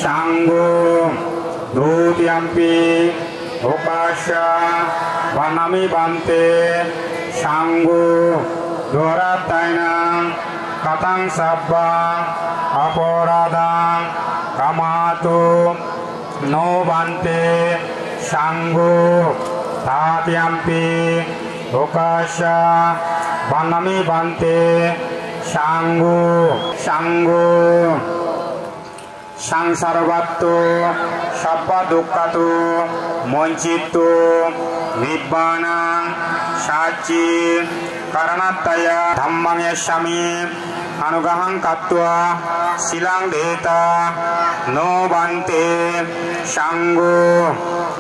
Sanggu Dutiyampi Ukasya Banami Bante Sanggu Doratainang Katang Sabang Aporadang Kamatu No Bante Sanggu Tatiyampi Ukasya Banami Bante Sanggu সংসারবাত্তু সব্বা দুঃখাতু মঞ্চিতু নিব্বানাং সাচি কারণাত্তয়া ধম্মং ইয়াস্যামি অনুগ্রহং কাত্বা শিলাং দেতা নো বান্তে সাঙ্গু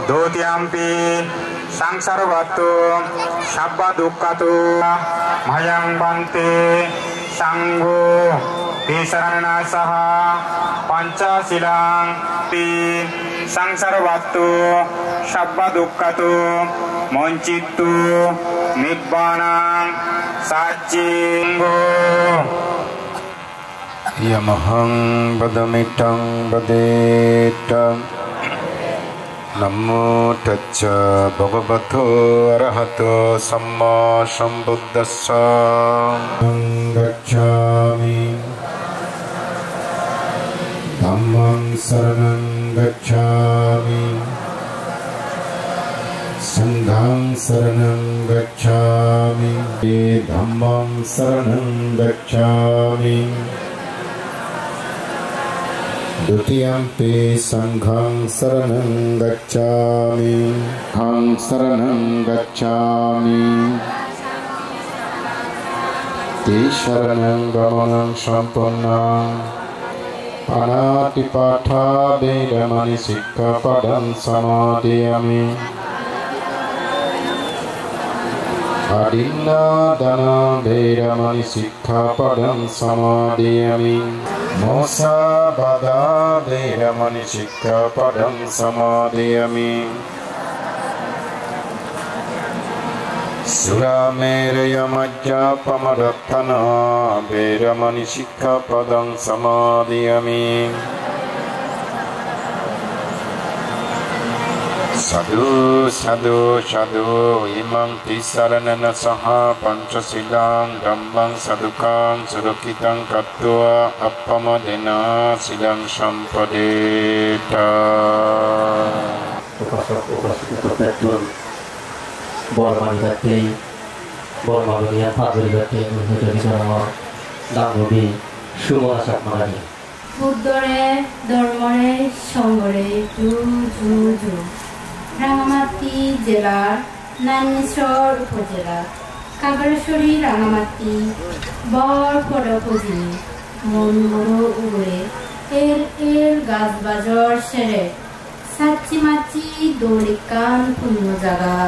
দোতিয়াম্পি সংসারবাত্তু সব্বা দুঃখাতু ময়ং বান্তে সাঙ্গু Tisarana saha pancasilang pi sangsarvattu sabba dukkatu moncitu nibbanang sacinggo Yamahang badamitang badetang Namo tacca bhagavato arahato samma sambuddhassa gacchami Dhammam saranam gacchami Sangham saranam gacchami Dhammam saranam gacchami Dutiyampi sangham saranam gacchami Hang saranam gacchami Tisharanam gamanam sampurnam Anatipatha vedamani sikkhapadam samadhiyami Adinna dana vedamani sikkhapadam samadhiyami Mosa bada vedamani sikkhapadam samadhiyami Surameraya majjapamadattana vedamani sikkhapadam samadhiyami সাধু সাধু সাধু ইমাং তিসারাননা সাহা পঞ্চশীলাং ধম্মং সাধুকাং সুরক্ষিতং কাত্ত্বা অপ্পমদেনা শিলাং সম্পদেতা। উপাসক উপাসিত বরমানিবাতে বরমানিয়া ফাদরিবাতে মুহুদরিকার দাঙ্গবি সুমনাসাক মানি বুদ্ধরে ধর্মরে সঙ্গরে জু জু জু। রাঙামাটি জেলার নান্নেশ্বর উপজেলা কাগড়েশ্বরী রাঙামাটি বরপড় উপজেলা মনমুড়ো উড়ে এর গাছ বাজর সেরে সাচ্চি মাচি দৌড়িকান পূর্ণ জাগা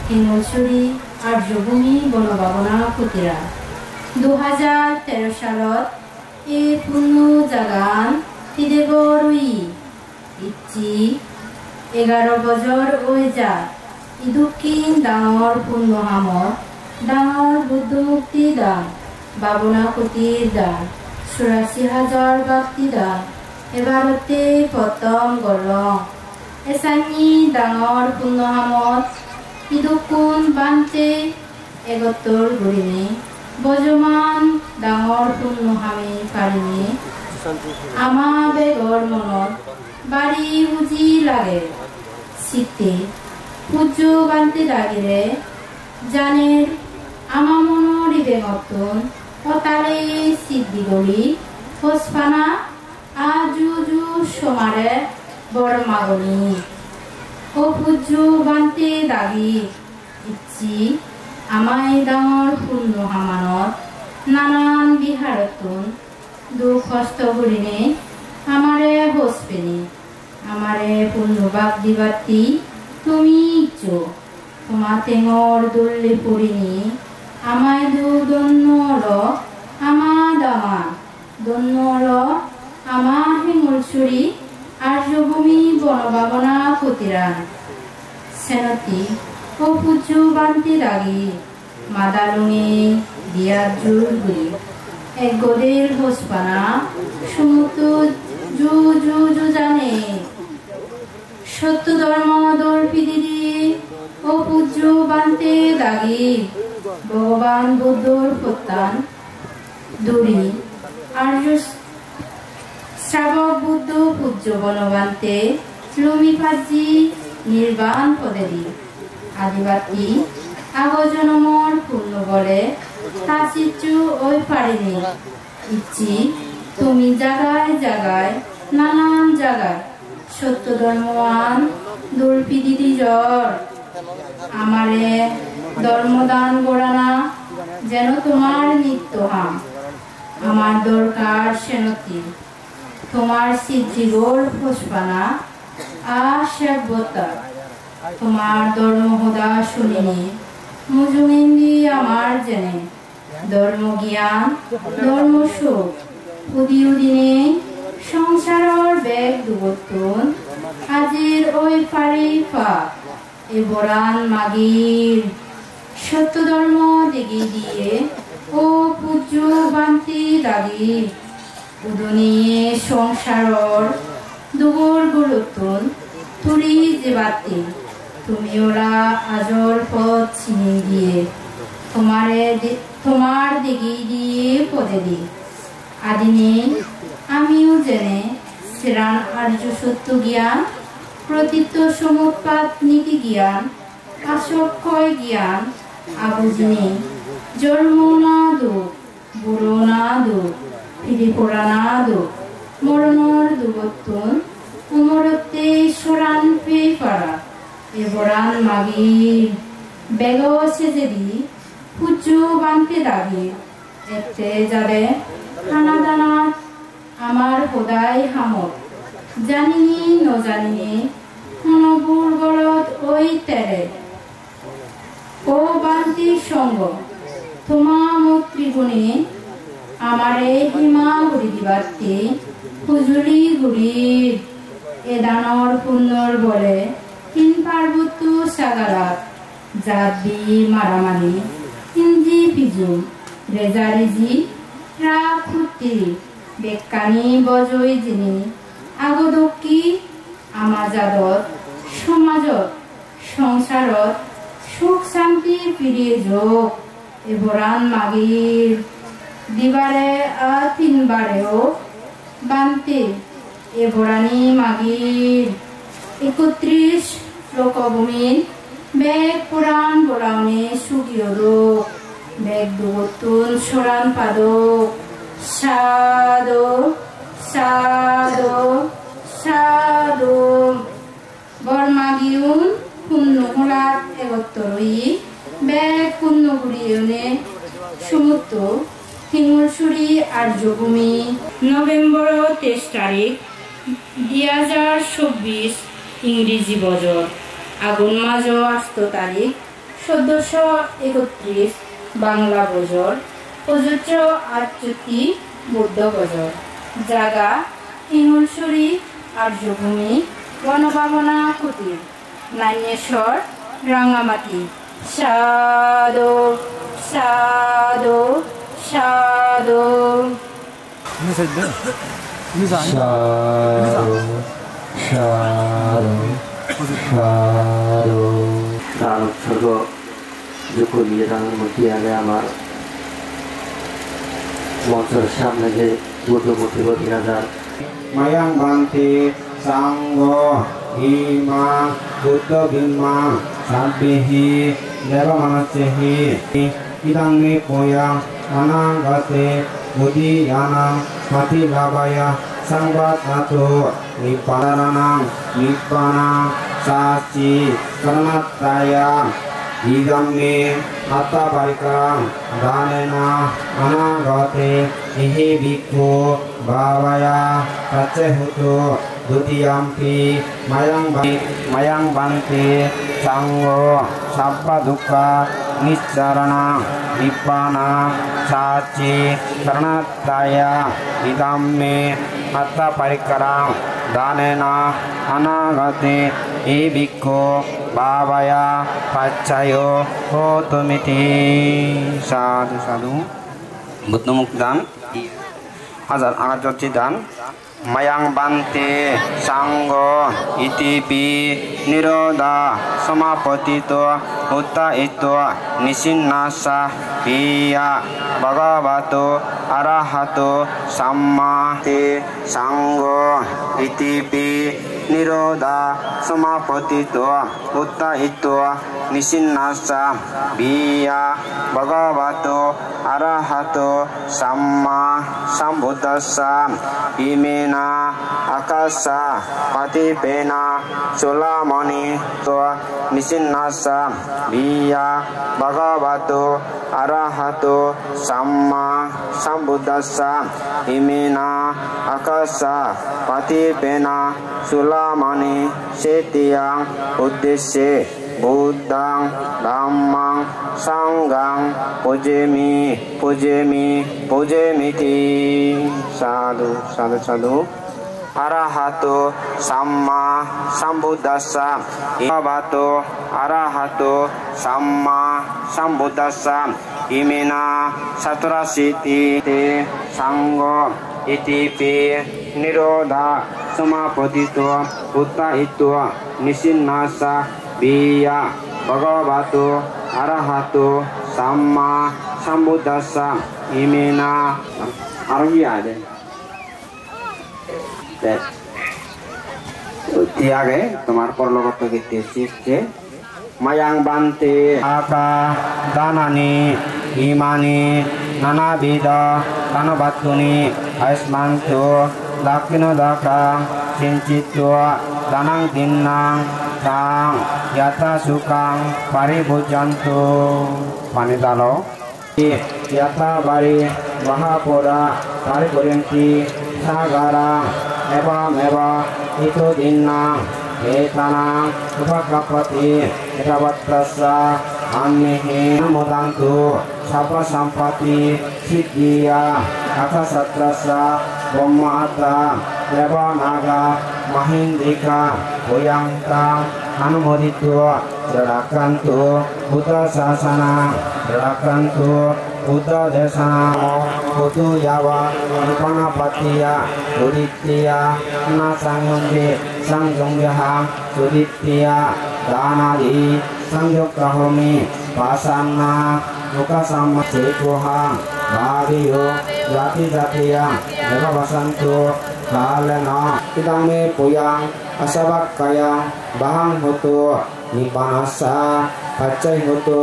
হিমলছড়ি আর্যভূমি বনবাবনা কুটিরা 2013 সালত এই পূর্ণ জাগান তিদেবরুই ইচ্ছি 11 বছর ওই যা ইদুকিন ডাঙর পূর্ণ হামর ডাঙর বুদ্ধ মুক্তি দান বাবনা কুটির দান 84,000 বাক্তি দান এবারতে প্রথম গলং এসানি ডাঙর পূর্ণ হামত ইদুকুন বানতে 71 গুরিনে বজমান ডাঙৰ পূৰ্ণ হামি পাৰিনে আমা বেগৰ মনত বাৰী বুজি লাগে চিতে পূজ্য বান্তি লাগিলে জানে আমা মনৰ বেগতন অতালে সিদ্ধি গলি ফসফানা আজু জু সমাৰে বৰ মাগনি ও পূজ্য বান্তি দাগি ইচ্ছি আমায় ডাঙৰ পূৰ্ণ হামানত নানান বিহাৰতন দুখ কষ্ট কৰিনে আমাৰে হোচ পেনি আমাৰে পূৰ্ণ বাক দিবাতি তুমি ইচ্ছো তোমা টেঙৰ দল্লি পৰিনি আমায় দু দন্নৰ আমা দামা দন্নৰ আমা হিমলছড়ি আৰ্যভূমি বনবাবনা কুটিৰান সেনতি ও পূজ্য বান্তি লাগি মাদালুঙে দিয়ার জোর গুলি এক গদের হোসপানা সমুদ্র জু জু জু জানে সত্য ধর্ম দর্পি দিদি ও পূজ্য বান্তি লাগি ভগবান বুদ্ধর প্রত্যান দূরি আর্য শ্রাবক বুদ্ধ পূজ্য বনবান্তে লুমি ফাজি নির্বাণ পদেরি আদিবাসী আগজনমর পূর্ণ বলে তা চিত্র ওই পারিনি ইচ্ছি তুমি জাগায় জাগায় নানান জাগায় সত্য ধর্মবান দর্পি দিদি জ্বর আমারে ধর্মদান গোড়ানা যেন তোমার নিত্য হাম আমার দরকার সেনতি তোমার সিদ্ধিগোল পুষ্পানা আশেবতা তোমার ধর্মহদা শুনিনি মুজুমিন্দি আমার জেনে ধর্ম জ্ঞান ধর্ম সুখ উদিও দিনে সংসারর বেগ দুবর্তন আজির ওই পারি পা এ বরান মাগির সত্য ধর্ম দিগি দিয়ে ও পূজ্য বান্তি লাগি উদনিয়ে সংসারর দুবর গুরুত্বন তুরি যে বাতি তুমি ওরা আজর পথ চিনে দিয়ে তোমার দিগি দিয়ে পদে দি আদিনে আমিও জেনে শ্রীরান আর্য সত্য জ্ঞান প্রতীত সমুৎপাত নীতি জ্ঞান আসক্ষয় জ্ঞান আবুজিনে জন্ম না দুঃখ বুড়ো না দুঃখ ফিরে পড়া না দুঃখ মরণর দুবর্তন উমরতে সরান পেয়ে পারা এবরান মাগির বেগ সেজেদি পূজ্য বান্তি দাগি এতে যাবে খানা দানা আমার হোদাই হামত জানিনি নজানিনি মনবুর গলত ওই তেরে ও বান্তির সঙ্গ তোমা মৈত্রীগুণে আমারে হিমা গুড়ি দিবার্তে হুজুরি গুড়ির এ দানর পুণ্যর বলে তিন পার্বত্য সাগারাত জাবি মারামারি হিন্দি পিজু রেজারেজি রাখুতি বেকানি বজই যিনি আগদকি আমাজাদত সমাজত সংসারত সুখ শান্তি ফিরিয়ে যোগ এবরান মাগির দিবারে তিনবারেও বানতে এবরানি মাগির 31 লোকভূমির বেগ পুরাণ বরাউনি সুগীয় রোগ বেগ দুগতুন সরান পাদক সাধু সাধু সাধু বর্মাগিউন পুণ্যকুলাত এগত্তরই বেগ পুণ্যগুড়িয়নে সমুদ্র হিঙ্গলসুরি আর্যভূমি নভেম্বর 23 তারিখ 2024 ইংরেজি বছর আগুন মাস 8 তারিখ 1431 বাংলা বছর প্রযোজ্য 68 বৌদ্ধ বছর জায়গা হিঙ্গলসুরি আর্যভূমি বনভাবনা কুটির নাইনেশ্বর রাঙ্গামাটি সাধু সাধু সাধু গান উৎসর্গ যখন নিয়ে গানের মধ্যে আগে আমার মঞ্চের সামনে যে বুদ্ধমূর্তি দেখা যায় মায়াং বান্তি সাঙ্গ হিমা বুদ্ধ ভীমা সাব্বিহি দেবমানস্যহি ইদং মে পোয়াং অনাগতে বুদ্ধিয়ানাং মতিলাভয়া সংবাদাতো নিপানানাং নিপানাং সাচি শরণাত্রায়া ইদং মে আত্মাপরিকরং দানেনা অনাগতে ইহি ভিক্ষু ভাবয়া প্রত্যহুতো দ্বিতীয়াম্পি মায়াং বান্তি সাঙ্গ সাব্বা দুঃখা নিশ্চরণাং নিপ্পানাং সাচি শরণাত্রায়া ইদং মে আত্মাপরিকরং দানেনা অনাগতে ই ভিক্ষু ভাবয়া পাচ্ছায়ো হোতুমিতি সাধু সাধু বুদ্ধমুখ দান হাজার আগাচি দান মায়াং বান্তে সাঙ্গ ইতিপি নিরোধা সমাপতিত উত্তায়িত নিসিন্নাসা পিয়া ভগবতো আরাহাতো সাম্মা তে সাঙ্গ ইতিপি নিরোধা সমাপতিত উত্তায়িত নিসিন্নাসা পিয়া ভগবতো আরাহাতো সাম্মা সম্বুদ্ধস্সা ইমেনা আকাশা পাতিপেনা চোলামণি তো নিসিন্নাসা বিয়া ভগবতো আরাহাতো সাম্মা সম্বুদ্ধস্সা ইমেনা আকাশা পাতিপেনা চোলামণি সেতিয়াং উদ্দেশ্যে বুদ্ধং ধম্মং সংঘং পূজেমি পূজেমি পূজেমিতি সাধু সাধু সাধু আরাহাতো সাম্মা সম্বুদ্ধস্সা ভগবতো আরাহাতো সাম্মা সম্বুদ্ধস্সা ইমেনা চতুরাশীতি তে সাঙ্গ ইতিপি নিরোধা সমাপতিত উত্তায়িত নিসিন্নাসা বিয়া ভগবতো আরাহাতো সাম্মা সম্বুদ্ধস্সা ইমেনা আর কি আছে আগে তোমার পরলোকত্ব গীতে শিখছে মায়াং বান্তে আকা দানানি ইমানি নানাবিধ দানবাতুনি আয়ুষ্মান্তু দাক্ষিণ দাকা কিঞ্চিত দানাং দিন্নাং তাং yata sukang paribujantu panitalo yata bari mahapura paripuryanti sagara eva itu dinna etana upakapati etavatrasa annihi namudantu sapa sampati siddhiya akasatrasa bommata eva naga mahindika uyangta anumoditu jadakantu buddha sasana jadakantu Buddha Desanamo Buddha Yawa Nipana Patiya Suditya Nasangyongde Sangyongdeha Suditya Danadi Sangyokrahomi Pasana Lukasama Setuha Bhaviyo Jati Jatiya Nekabasantu Kalena Idame Puyang Asabakaya Bahang Hutu Nipanasa Pacay Hutu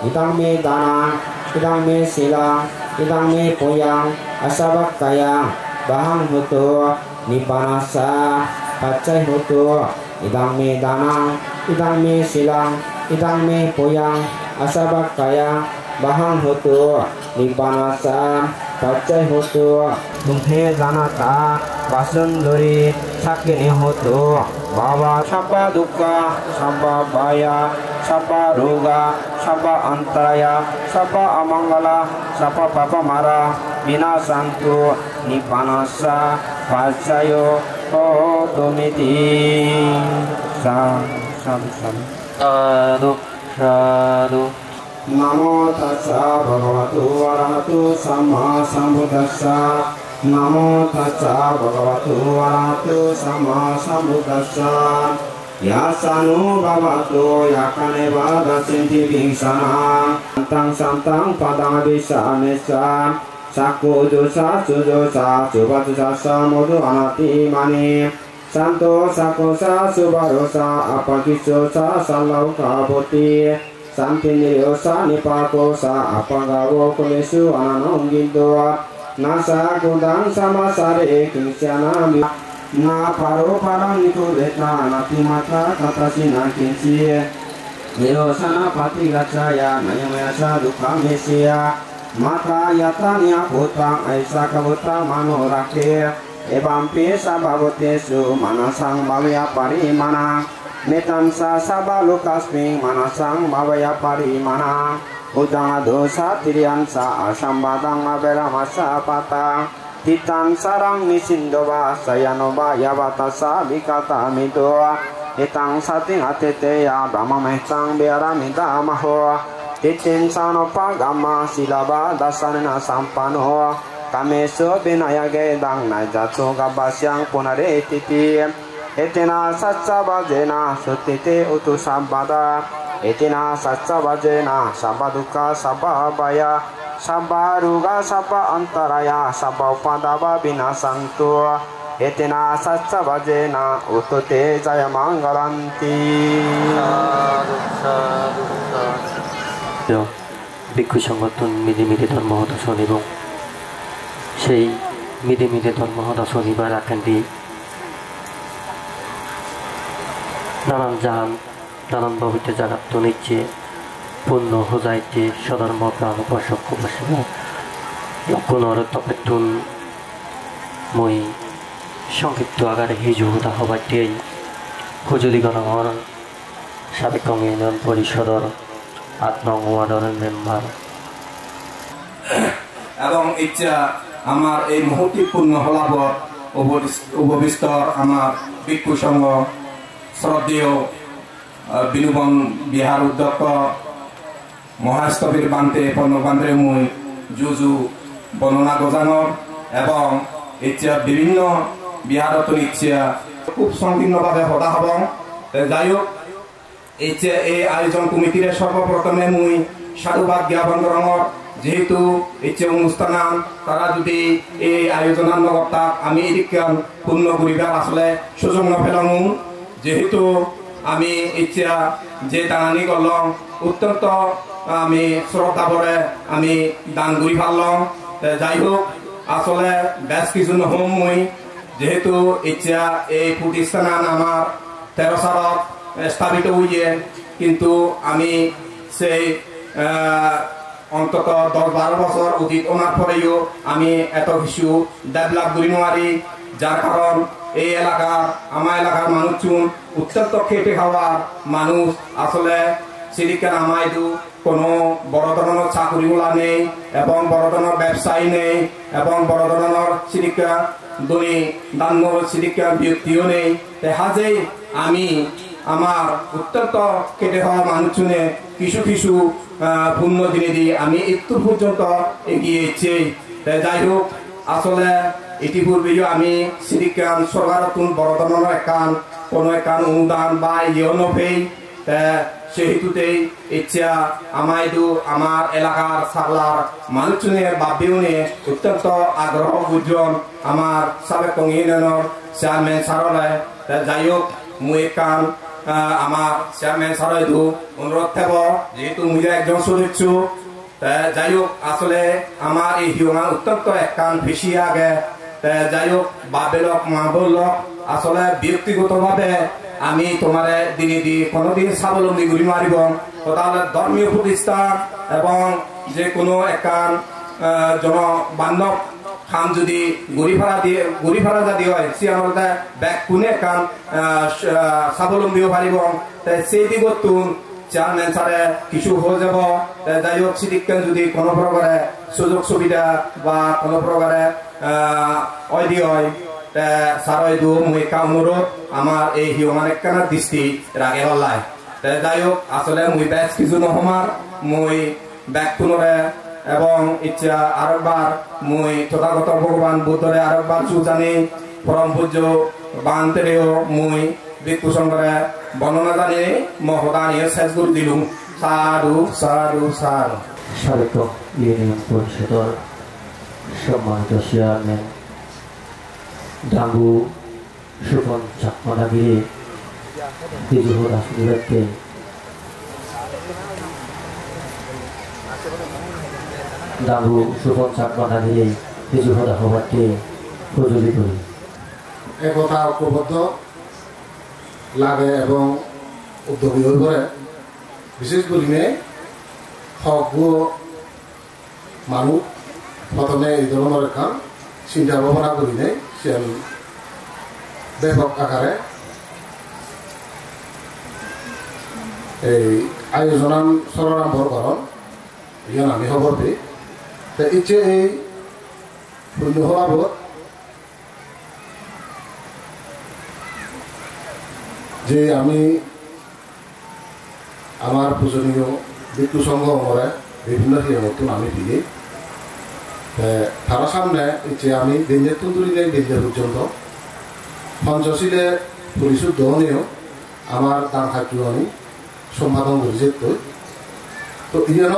Idame Dana Idame Sila Idame Puyang Asabakaya Bahang Hutu Nipanasa Pacay Hutu Idame Dana Idame Sila Idame Puyang Asabakaya Bahang Hutu Nipanasa Pacay Hutu Tumhe Janata Basunduri Sakini Hutu Baba Sabba Dukkha Sabba Baya Sabba Ruga Sabba Antaraya Sabba Amangala Sabba Papamara Vinasantu Nipanasa Pacayo Otomiti Sadhu Sadhu Namo tassa bhagavato arahato samma sambuddhassa Namo tassa bhagavato arahato samma sambuddhassa Yasanu bhavato yakaneva dasinti bhingsana Santang santang padang bisa anesa Saku dosa sudosa subatusa samodu anati mani Santo sakosa subarosa apakisosa salauka boti Sampiniryosa nipakosa apagawo kulesu ananonggindoa Nasa kudang sama sare kingsyanami Na paro parang nikureta natimata katasina kinsi Nirosana pati gacaya nayamayasa dukha mesia Mata yatanya putang aisa kabutang manorake Ebampi sababotesu manasang bhavya parimana Metansa sabalukasming manasang bhavaya parimana Udang dosa tiriansa asambadang abera masa pata Titan sarang nisindova sayanova yavatasa vikata midoa Etang sating ateteya brahma mehtang biara minta maho Titin sanopa gamma silaba dasanena sampano Kameso binayage dang najatso gabasyang punare titi Etina satsa bhajena sutite utu sabbada Etina satsa bhajena sabbaduka sabbabaya Sabbaruga sabba antaraya sabba upadava binasantu Etina satsa bhajena utute jaya mangalanti ভিক্ষু সংগঠন মিলে মিলে ধর্ম হতাশন এবং সেই মিলে মিলে ধর্ম হতাশন এবার আকান্তি নানান জাহান নানান ভবিতে জাগাত নিচ্ছে পূর্ণ হোজাইতে সধর্ম প্রাণ উপাসক উপাসিকা লক্ষণর তপেতুন মই সংক্ষিপ্ত আকারে হিজু হুদা হবাইতে হুজুরি গণহর সাবেক ইউনিয়ন পরিষদর 8 নং ওয়ার্ডের মেম্বার এবং ইচ্ছা আমার এই মুহূর্তে পূর্ণ হলাবর উপবিষ্ট আমার ভিক্ষু সংঘ শ্রদ্ধেয় বিনুবন বিহার অধ্যক্ষ মহাস্তবীর বান্তে পর্ণবান্দ্রে মুই যুজু বর্ণনা গজানর এবং ইচ্ছা বিভিন্ন বিহারত ইচ্ছা খুব সংকীর্ণভাবে হতা হব যাই হোক ইচ্ছা এই আয়োজন কমিটির সর্বপ্রথমে মুই সাধুবাদ জ্ঞাপন করণর যেহেতু ইচ্ছে অনুষ্ঠান তারা যদি এই আয়োজনের নগরটা আমি এদিকান পূর্ণ করিবার আসলে সুযোগ নফেলামু যেহেতু আমি ইচ্ছা যে দানানি করলাম অত্যন্ত আমি শ্রদ্ধা করে আমি দান করি পারলাম যাই হোক আসলে বেশ কিছু নহম মুই যেহেতু ইচ্ছা এই প্রতিষ্ঠান আমার 13 সালত স্থাপিত হইয়ে কিন্তু আমি সেই অন্তত 10-12 বছর অতীত ওনার পরেও আমি এত কিছু ডেভেলপ করি নোৱাৰি যার কারণ এই এলাকা আমার এলাকার মানুষজন অত্যন্ত খেটে খাওয়া মানুষ আসলে সিলিকান আমাইদু কোনো বড় ধরনের চাকরিগুলা নেই এবং বড় ধরনের ব্যবসায়ী নেই এবং বড় ধরনের সিলিকা ধনী দান্য সিলিকা ব্যক্তিও নেই দেখা যায় আমি আমার অত্যন্ত কেটে হওয়া মানুষজনে কিছু কিছু পূর্ণ দিনে দিয়ে আমি একটু পর্যন্ত এগিয়েছি। যাই হোক আসলে ইতিপূর্বেও আমি সিরিকান সরকারতুন বড় ধরনের কোনো একান অনুদান বা ইয়নফেই সেহেতুতেই ইচ্ছা আমাইদু আমার এলাকার সাগলার মানুষজনের বাবেউনে অত্যন্ত আগ্রহ বুঝন আমার সাবেক ইউনিয়নের চেয়ারম্যান সারলে। যাই হোক মুই কান আমার চেয়ারম্যান সারয়দু অনুরোধ থাকব যেহেতু মুই একজন সদস্য। যাই হোক আসলে আমার এই হিউমান অত্যন্ত একখান বেশি আগে। যাই হোক বাবেলক মা বললক আসলে ব্যক্তিগতভাবে আমি তোমার দিনে দিয়ে কোনোদিন স্বাবলম্বী গুলি মারিব তাহলে ধর্মীয় প্রতিষ্ঠান এবং যে কোনো একখান জনবান্ধব খান যদি গড়ি ভাড়া যদি হয় সে আমাদের ব্যাগ কোনে একখান স্বাবলম্বীও পারিব। সেই দিগত চেয়ারম্যান স্যারে কিছু হয়ে যাব। যাই হোক সিদিককে যদি কোনো প্রকারে সুযোগ সুবিধা বা কোনো প্রকারে অয়দি হয় সারয়দু মুই কা অনুরোধ আমার এই হিউমান একখানা দৃষ্টি রাগে পাল্লায়। যাই হোক আসলে মুই ব্যাচ কিছু নহমার মুই ব্যাগ পুনরে এবং ইচ্ছা আরেকবার মুই তথাগত ভগবান বুদ্ধরে আরেকবার সুজানি পরম পূজ্য বান্তেরেও মুই ভিক্ষু সংঘরে বর্ণনা জানিয়ে মহদানিয়ে শেষ করে দিলুম। সাধু সাধু সাধু। সাবেক ইউনিয়ন পরিষদের সম্মানিত চেয়ারম্যান ডাঙ্গু সুপন চাকমাদাগিরি বিজুহর আসুদিবাদকে ডাঙ্গু সুপন চাকমাদাগিরি বিজুহর আহ্বানকে প্রজ্বলিত করি। একথা ঐক্যবদ্ধ লাগে এবং উদ্যোগী হয়ে পড়ে বিশেষ করে হকগুলো মানুষ প্রথমে এই ধরনের এখন চিন্তা ভাবনা করি নেই সে ব্যাপক আকারে এই আয়োজন সরবরাহ ইয়ান আমি খবর পেয়ে ইচ্ছে এই শূন্য হওয়ার যে আমি আমার পূজনীয় ভিক্ষু সংঘ করে বিভিন্ন নতুন আমি দিয়ে তার সামনে ইচ্ছে আমি বেঞ্জের তুন্দুরি নেই বেঞ্জের পর্যন্ত পঞ্চশীলে পরিশুদ্ধ হলেও আমার দান খাদ্য আমি সম্পাদন করেছি। তো ইয়ান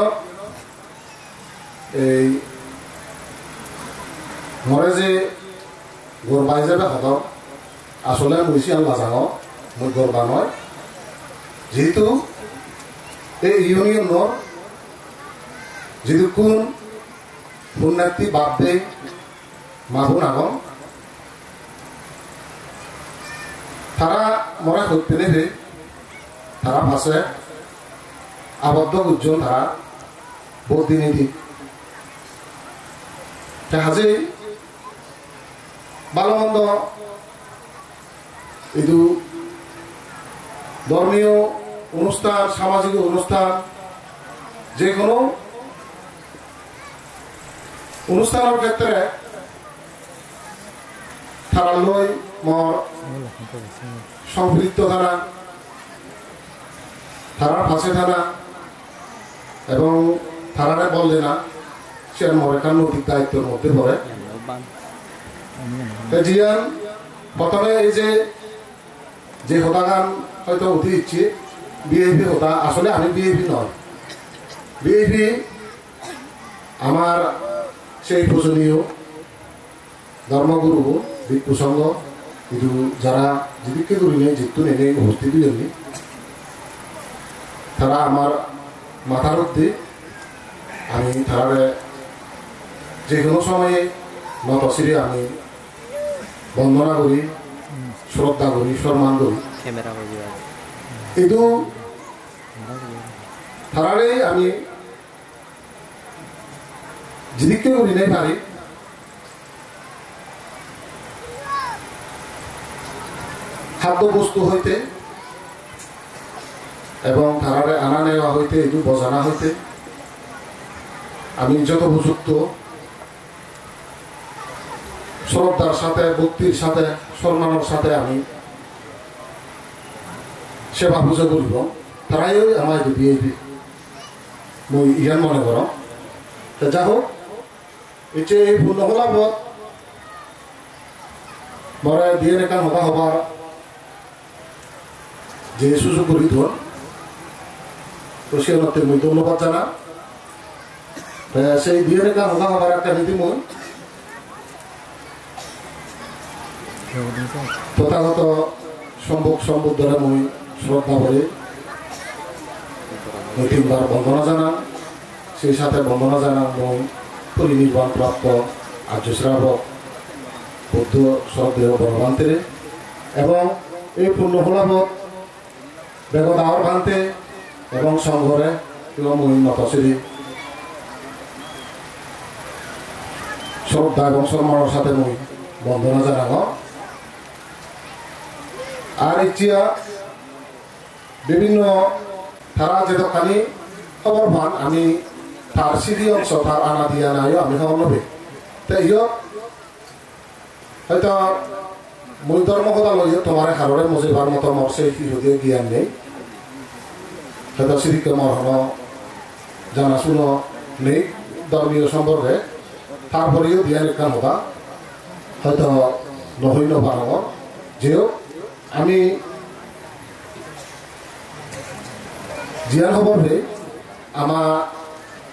এই মরে যে গরবাই যাবে হত আসলে মুইছি আল্লাহ জানো মই গরবা নয় যেহেতু এই ইউনিয়নের যদি কোন পুণ্যার্থী বাপদে মাহুন আগম তারা মরা করতে নেবে তারা পাশে আবদ্ধ উজ্জ্বল তারা প্রতিনিধি হাজে ভালো মন্দ কিন্তু ধর্মীয় অনুষ্ঠান সামাজিক অনুষ্ঠান যে কোনো অনুষ্ঠানের ক্ষেত্রে তারা লই মর সম্পৃক্ত থানা তারার পাশে থানা এবং তারারে বললে না সে মরেখান নৈতিক দায়িত্বের মধ্যে পড়ে। জিয়ান প্রথমে এই যে হতাগান হয়তো অতি ইচ্ছে বিএপি হতা আসলে আমি বিএপি নয় বিএপি আমার সেই পূজনীয় ধর্মগুরু ভিক্ষু সংঘ কিন্তু যারা জীবিকা করি নেই জিতু নেই উপস্থিতি জন্য তারা আমার মাথার মধ্যে আমি তারা যে কোনো সময়ে নতশিরে আমি বন্দনা করি শ্রদ্ধা করি সম্মান করি কিন্তু তারারে আমি জীবিকা করি নাই পারি খাদ্যবস্তু হইতে এবং তারারে আনা নেওয়া হইতে এটু বজানা হইতে আমি যত উপযুক্ত শ্রদ্ধার সাথে ভক্তির সাথে সম্মানের সাথে আমি সেবা পুজো করব তারাই আমার দিবি মই ইয়ান মনে কর তো যা হোক এই যে এই ভুল হলাবত মরে দিয়ে রেখা হবা হবার যে সুযোগ করি ধর তো সে মই ধন্যবাদ জানা সেই দিয়ে রেখা হবা হবার একটা নীতি মই তথাগত সম্ভব দ্বারা মই শ্রদ্ধা করে তিনবার বন্দনা জানান সেই সাথে বন্দনা জানান মই পরিনির্বাণ প্রাপ্ত আর্য শ্রাবক বৌদ্ধ শ্রদ্ধেয় বনবান্তে এবং এই পূর্ণ হলাবত বেগত আওয়ার ভান্তে এবং সংঘরে এবং মই নতশ্রী শ্রদ্ধা এবং সম্মানের সাথে মই বন্দনা জানাব আর ইচ্ছা বিভিন্ন তারা যেতখানি খবর পান আমি তার সিধি অংশ তার আনা দিয়া নাই আমি খবর নবে তো ইয়ক হয়তো মই ধর্ম কথা লইও তোমার হাররে মজিবার মতো মর সেই শিশুদের জ্ঞান নেই হয়তো সিদিকে মরহন জানাশুনো নেই ধর্মীয় সম্পর্কে তারপরেও জ্ঞান একটা হতা হয়তো নহৈন বারঙর যেও আমি জিয়ান খবর হে আমার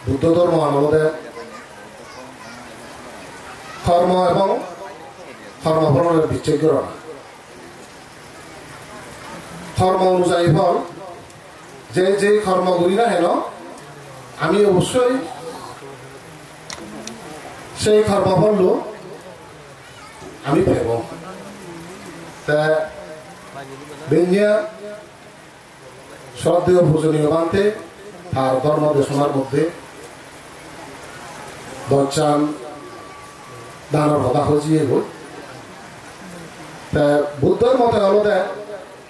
বুদ্ধ ধর্ম আমাদের কর্ম এবং কর্মফলের বিচ্ছেদ না কর্ম অনুযায়ী ফল যে কর্ম করি না হেন আমি অবশ্যই সেই কর্মফল আমি পাইব তা বেঞ্জিয়া শ্রদ্ধেয় পূজনীয় বান্তে আর ধর্ম দেশনার মধ্যে দরচান দানের কথা হজিয়ে গো বুদ্ধর মতে হলো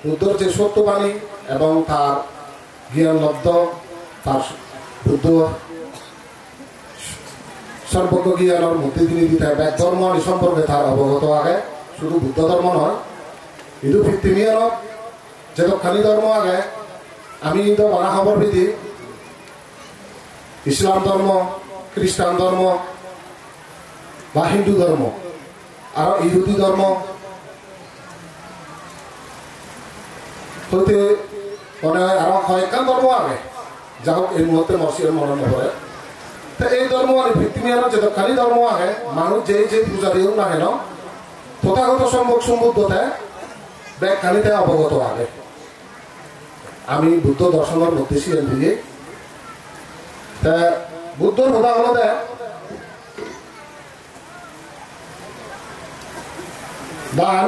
বুদ্ধর যে সত্যবাণী এবং তার জ্ঞানলব্ধ তার বুদ্ধ সর্বজ্ঞ জ্ঞানের মধ্যে তিনি দিতে ধর্ম সম্পর্কে তার অবগত আগে শুধু বুদ্ধ ধর্ম নয় কিন্তু পৃথিবীর যেতখানি ধর্ম আগে আমি তো বানা খবর বিধি ইসলাম ধর্ম খ্রিস্টান ধর্ম বা হিন্দু ধর্ম আর ইহুদি ধর্ম হইতে মানে আরো কয়েকটা ধর্ম আগে যা হোক এই মুহূর্তে মসজিদের মনে নপরে তো এই ধর্ম আর পৃথিবীর যেতখানি ধর্ম আগে মানুষ যে পূজা দিও না কেন তথাগত সম্বুদ্ধতে ব্যাখ্যানিতে অবগত আগে আমি বুদ্ধ দর্শনের মধ্যে ছিলেন দিকে তা বুদ্ধর কথা হলো দান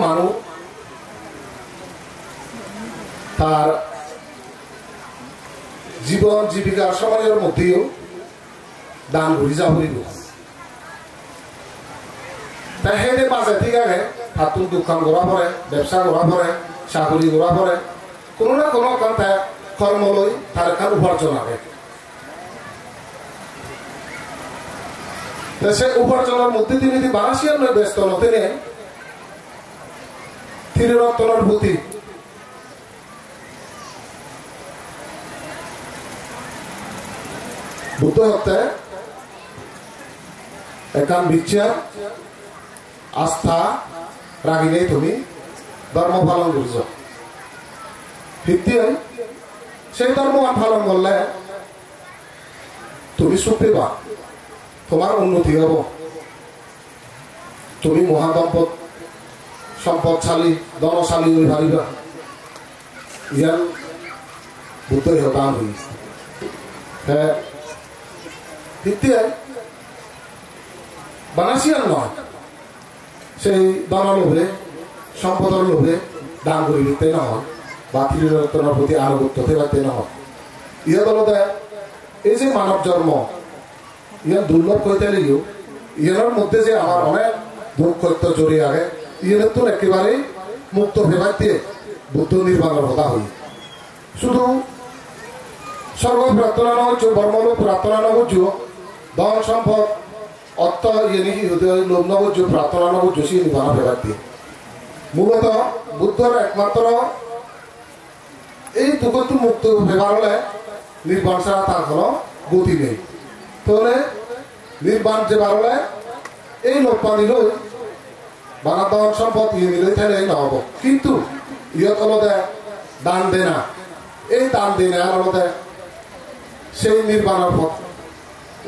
মানুষ তার জীবন জীবিকার সময়ের মধ্যেও দান ঘুরি যা হইব তাই সেই মাঝে ঠিক আছে হাতুর দোকান গড়া পড়ে ব্যবসা গড়া পড়ে চাকরি গড়া পড়ে কোনো না কোনো কারণে কর্ম লই তার এখান উপার্জন আগে সে উপার্জনের মধ্যে তিনি যদি বারাসিয়ার নয় ব্যস্ত নতেনে ত্রিরত্নের প্রতি বুদ্ধ হতে একান বিচ্ছা আস্থা রাখি নেই তুমি ধর্ম পালন করছ ভিত্তি সেই ধর্ম পালন করলে তুমি সুখ পেবা তোমার উন্নতি হব তুমি মহাদম্পত সম্পদশালী ধনশালী হয়ে পারিবা ইয়ান বুদ্ধই হতাম হই হ্যাঁ ভিত্তি বানাসিয়ান নয় সেই ধনের লোভে সম্পদের লোভে দান করে দিতে না হয় বা ত্রিরত্নের প্রতি আনুগত্য থাকতে না হয় ইয়ে হলো এই যে মানব জন্ম ইয়ার দুর্লভ কইতে লিও ইয়ার মধ্যে যে আমার অনেক দুঃখ জড়িয়ে আগে ইয়ার তো একেবারেই মুক্ত ভেবাই দিয়ে বুদ্ধ নির্মাণের কথা হই শুধু স্বর্গ প্রার্থনা নয় বর্মলোক প্রার্থনা নয় ধন সম্পদ অর্থ ইয়ে নাকি হতে লোভ নবজ প্রার্থনা নবজ সে নির্মাণ ভেবাই দিয়ে মূলত বুদ্ধর একমাত্র এই দুঃখত মুক্ত ব্যবহার হলে নির্বাণ ছাড়া তার কোনো গতি নেই। তাহলে নির্বাণ যে বার হলে এই লোকপা নিলই বানাদন সম্পদ ইয়ে নিলই তাহলে নহব, কিন্তু ইয়ত হলদে দান দে না, এই দান দে না হলদে সেই নির্বাণের পথ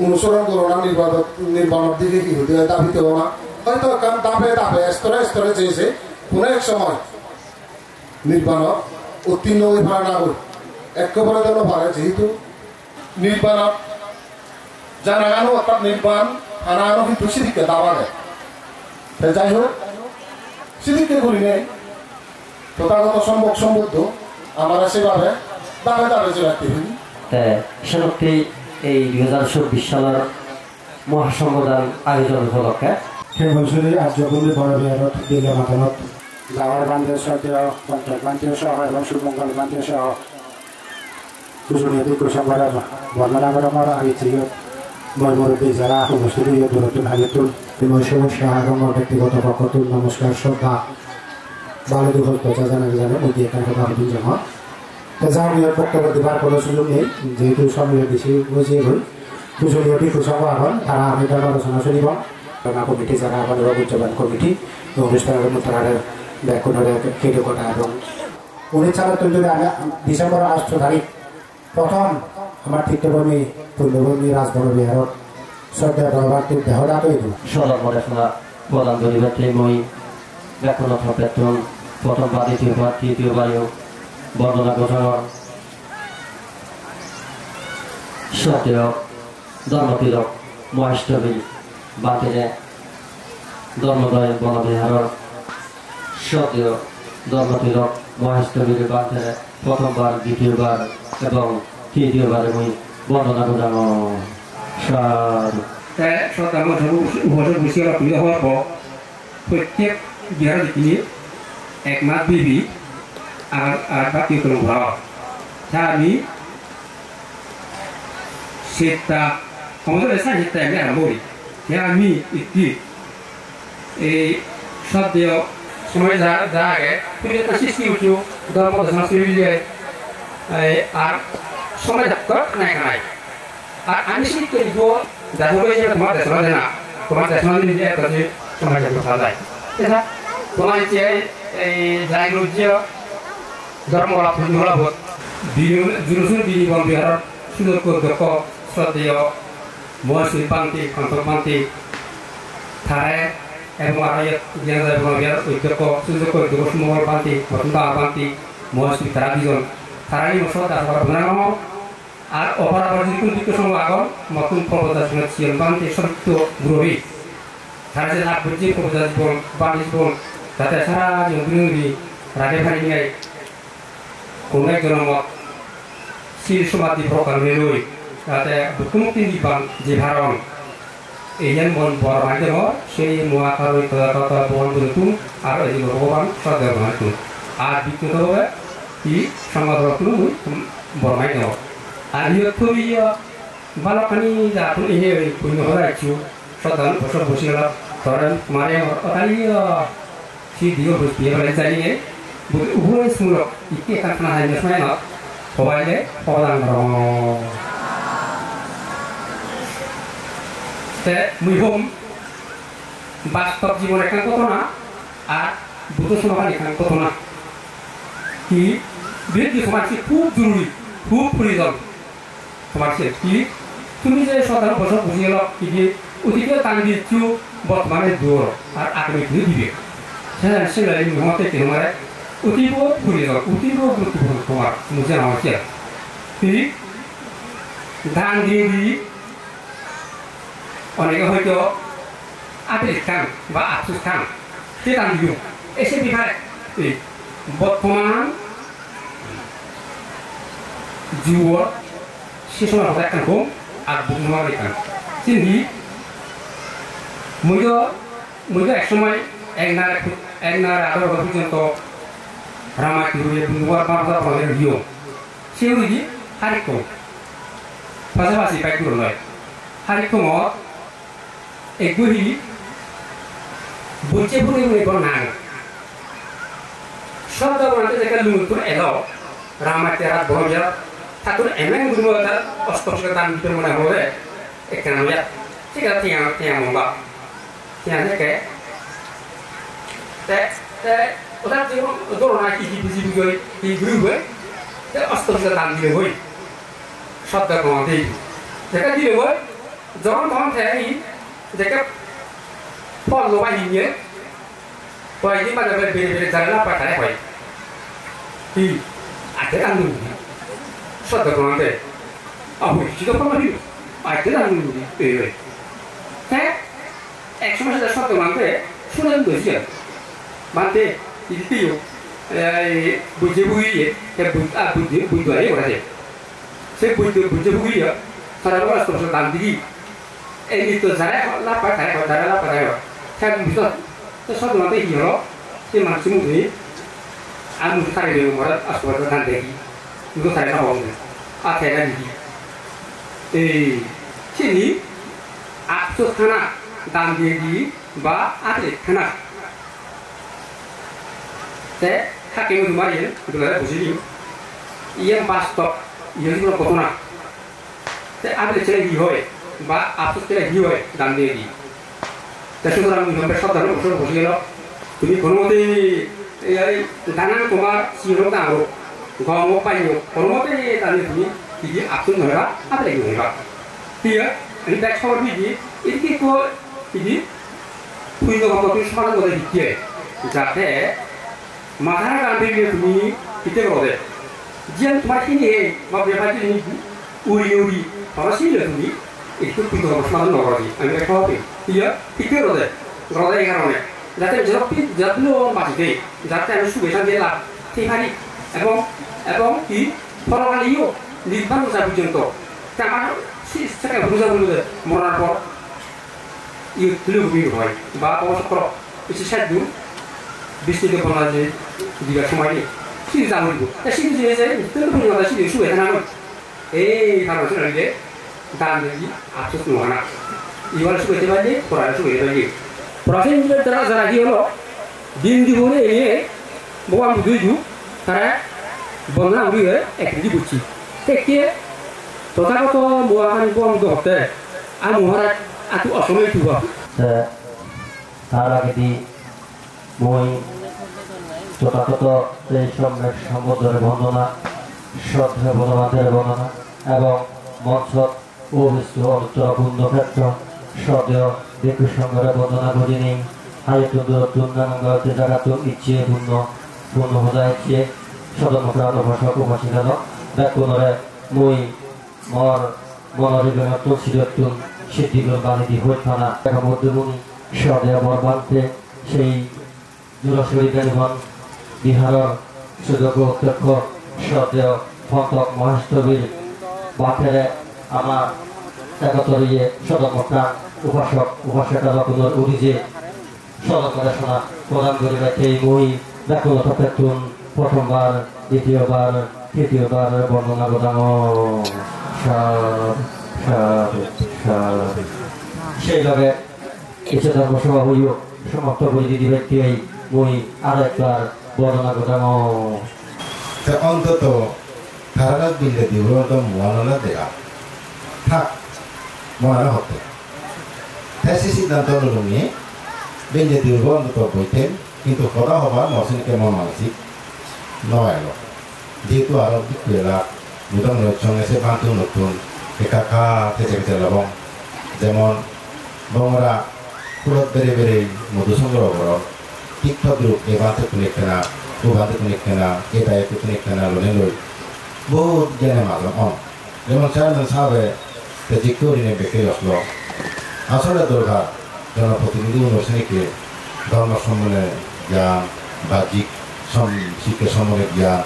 অনুসরণ করো না, নির্বাণের দিকে কি হতে দাবিতে হো না, হয়তো কারণ ধাপে ধাপে স্তরে স্তরে চেয়েছে কোনো এক সময় নির্বাণ উত্তীর্ণ হয়ে পারে না করি একেবারে যেন পারে, যেহেতু নির্বাণ জানা গানো অর্থাৎ নির্বাণ আনানো কিন্তু সিদিকে দাবা দেয়। যাই হোক সিদিকে করি নেই তথাগত সম্ভব সমৃদ্ধ আমরা সেভাবে দাবে দাবে যে রাখতে পারি। সেরকম এই 2024 সালের মহাসংগদান আয়োজন উপলক্ষে বছরে আর্যভূমি বড় বিহারত দিলে মাতানত গাঁৱৰ বান্ধৱ সদ্য পঞ্চায়ত বান্ধৱ সহ এবং সুমঙ্গল বান্ধৱ সহ কুচুনিয়াদি কুসংবাদ বর্ণনা করা আমার আগে মই মুরব্বী যারা উপস্থিত দূরতুল হাজিতুল বিময় সমস্যা এবং ব্যক্তিগত পক্ষতুল নমস্কার শ্রদ্ধা ভালো দুঃখ জানা জানে মোদী এখানে কথা বলুন জমা যা আমি বক্তব্য দেবার কোনো সুযোগ নেই, যেহেতু সময় বেশি বুঝিয়ে গই কুচুনিয়াদি কুসংবাদ তারা আমি তার আলোচনা শুনিব কমিটি যারা আমাদের উচ্চবান কমিটি অনুষ্ঠানের মধ্যে ব্যাকুণের কেটে কটা এবং 1974 ডিসেম্বর 8 তারিখ প্রথম আমার তীর্থভূমি পূর্ণভূমি রাজবড় বিহারত শ্রদ্ধা দরবারটির দেহদাত হইল সদর পড়াশোনা প্রদান করিবাতে মই ব্যাকুণ বেতন প্রথমবার দ্বিতীয়বার তৃতীয়বারেও বর্ণনা ঘোষণার সত্ত্বেও ধর্মপীড়ক মহেশটবী বাতিলে ধর্মদয় বনবিহারের সত্ত্বেও ধর্মপীড়ক মহেশটবীর বাতিলে প্রথমবার দ্বিতীয়বার এবং তৃতীয়বারে মই বর্ণনা ঘোষণা উপযোগ বেশি অসুবিধা হওয়ার পর প্রত্যেক বিহার যিখিনি এক মাস বিবি আর বাকি কোনো ভাব তা আমি সেটা আমাদের এসে সেটা আমি আরম্ভ করি আমি একটি এই সদ্য সময় যা আগে সৃষ্টি উঠু ধর্ম দর্শন আর সময় নাই নাই আর আমি শিখ করি দেখো যে তোমার দেশনা দেনা তোমার দেশনা দিলে একটা যে সময় যাবে খাওয়া যায় এটা তোমার যে এই যাই রুজ্য ধর্মলা পূর্ণলাভত জুরুসুর বিনিবন বিহার সুন্দর কর্তব্য শ্রদ্ধেয় মহাশিল পান্তি কণ্ঠক পান্তি থারে এবং আর জ্ঞান বিহার ঐক্য সুন্দর কর্তব্য সুমঙ্গল পান্তি বসন্ত পান্তি মহাশিল তারা দুজন তারাই মশলা দাস নাম আর অপরাধ যিকোনো সময় আগত নতুন প্রবদাসন ছিলেন বান্তি সত্য গ্রহী তারা যে লাভ বুঝি প্রবদা জীবন বাণী জীবন যাতে সারা জীবন রাগে ভাই নিয়ে কোনো একজন মত শির সমাধি প্রকার লই যাতে মুক্তি দিবান যে ভারণ এই যেন মন বড় মাধ্যম সেই মহাকার বন বলতুন আর এই ভগবান শ্রদ্ধা বানাতুন আর দ্বিতীয়ভাবে কি সমাজ বড় মাধ্যম আর ইয়ে বালকানি যাতুন ইয়ে পুণ্য হরাইছু সদান বছর বসিলা ধরেন মারে অতালি সি দিও বসি বলে জানিয়ে উভয় মূলক ইকে কারখানা হাই নয় না সবাইলে প্রদান মুহম বাস্তব জীবন এখানে ঘটনা আর বুদ্ধ সমাজ এখানে ঘটনা কি বিরোধী সমাজ খুব জরুরি খুব প্রয়োজন সমাজ কি তুমি যে সাধারণ বছর বুঝিয়ে লো কি অতীতে টান দিচ্ছু বর্তমানে দূর আর আগামী দিবে হ্যাঁ সেলাই মহতে তোমার অতীব প্রয়োজন অতীব গুরুত্বপূর্ণ তোমার মুঝে আমার কি ধান দিয়ে দিই অনেকে হয়তো আপিল খান বা আফসুস খান সে টান দিও এসে বিহারে বর্তমান জীবন সে সময় হবে একটা হোম আর বুঝমার এখান চিনি মুইও এক সময় এক নার আঠারো পর্যন্ত রামা কিরুয়ে বুধবার বারবার আমাদের দিও সেও দিদি হারিকম পাশাপাশি পাইকুর নয় হারিকমত এগুলি বলছে বলে বলে নাং শব্দ বলতে যেটা লুমুর এলো রামাতে রাত বড় ঠাকুর এমন গুরু অষ্টপশ দান দিতে মনে হবে এখানে যা ঠিক আছে তিয়াং মঙ্গা তিয়াং থেকে তে ওটা যে দোরনা কি বিজি গই কি গুরু হই তে অষ্টপশ দান দিলে হই শব্দ বলতে যেটা দিলে হই যখন তখন থেকে যেটা ফল লোবা নিয়ে পরে দিন বাদে বেরে বেরে জানা পাঠায় হয় কি আতে কান্দু শব্দ বলতে আমি সেটা পারি আতে কান্দু এই হ্যাঁ একসময় সেটা শব্দ বলতে শুনেন বুঝি মানতে ইতিও বুঝে বুঝিয়ে বুঝে বুঝতে পারে ওরা সে বুঝে বুঝিয়ে সারা বছর দাম দিই এই তো যারা লাভ পাঠায় যারা লাভ পাঠায় হ্যাঁ বুঝতে তো শব্দ বলতে কি হলো সে মানুষের মুখে আমি খাই দেবো মরা আসবার ধান দেখি 이거 다 해가 먹는 아 대가리기 신이 앞쪽 하나 남대기 바 앞에 하나 때 학교는 말이에요 그걸 보시니 이형 바스톱 이형으로 보거나 때 앞에 제일 이호에 바 앞쪽 제일 이호에 남대기 대충 사람은 nomor satu usul 보시게요 그리 그런 것들이 나는 그만 시로 나로 gom payo kono te tani ni ki apun nora apre ni nora dia ini tak chor bi ini ko ini puino ko tu smara ko de ki jate mahara kan bi ni kite ko de jian tumar ki ni ma be ba ni uri uri parasi le ni itu puino ko smara nora ni ame ko bi dia kite ko de rode garone jate jeropi jatlo ma de jate anu su besan de la ti hari এবং কি পরকালীয় নির্বাণ যা পর্যন্ত আমার সেটা বুঝা বলতে মরার পর ইউটিউব হয় বা অবসর কিছু সাহায্য বৃষ্টিতে বলা যে দিবার সময় নেই সিঁড়ি চালু দিব সিঁড়ি যে সিঁড়ি শুয়ে না এই কারণে শুনে দান দিয়ে আফসোস নয় না এবার শুয়েতে পারলে পড়ায় শুয়ে পারলে প্রাচীন তারা যারা কি হলো দিন জীবনে এনে বোয়াম দুই যুগ তারা বন্ধনা উড়িয়ে একটি বুঝছি দেখে তথাগত মহাখানি বন্ধ হতে আর মহারাজ এত অসময় তুবা তার আগে দি মই তথাগত এই সম্রাট সম্বোধনের বন্দনা শ্রদ্ধা বনমাতের বন্দনা এবং মঞ্চ ও বিষ্ণু অন্তর কুন্দক্ষেত্র শ্রদ্ধেয় দেখু সংঘের বন্দনা করিনি হাইতু দুর্নাঙ্গতে যারা তো ইচ্ছে পূর্ণ হয়ে সদমপ্রাণ ভাষা উপাসিকাল ব্যাকুণরে মই মর মনরিগণ তুলসীরতুন সিদ্ধিগুণ বাণিজ্য হয়ে থানা দেখা মধ্যমণি সদেয় বরবান্তে সেই দুরশরীগণ বিহারর সুযোগ অধ্যক্ষ সদেয় ফতক মহেশ্বরীর বাথেরে আমার একতরিয়ে সদমপ্রাণ উপাসক উপাসিকা রকুণর অভিজে সদমপদেশনা প্রদান করিবে সেই মই ব্যাকুণতা পেতুন প্রথমবার দ্বিতীয়বার তৃতীয়বার বর্ণনা গোদাম সেইভাবে ইচ্ছে ধর্মসভা হইও সমাপ্ত করে দিদি ব্যক্তি মই আর একবার বর্ণনা গোদাম অন্তত ধারণা দিলে দিব মননা দেখা থাক মনে হতে সে সিদ্ধান্ত অনুযায়ী বেঞ্জে দিব অন্তত বইতেন কিন্তু সদা হবার মসিনকে মন মানসিক নয় যেহেতু আরো বিক্রিয়া নতুন সঙ্গে সে বাঁধু নতুন একাকা থেকে লবং যেমন বংরা ফুলত বেড়ে বেড়ে মধু সংগ্রহ কর তীর্থদ্রুপ এ বাঁধে কুনিক কেনা ও বাঁধে কুনিক কেনা এ দায়ে কুনিক কেনা লনে লই বহুত জ্ঞানে মাজম যেমন চারজন সাবে জিক্করিনে বেঁকে আসলো আসলে দরকার জনপ্রতিনিধি অনুষ্ঠানিকে ধর্ম সম্মেলনে জ্ঞান বাহ্যিক শিক্ষা সম্বন্ধে জ্ঞান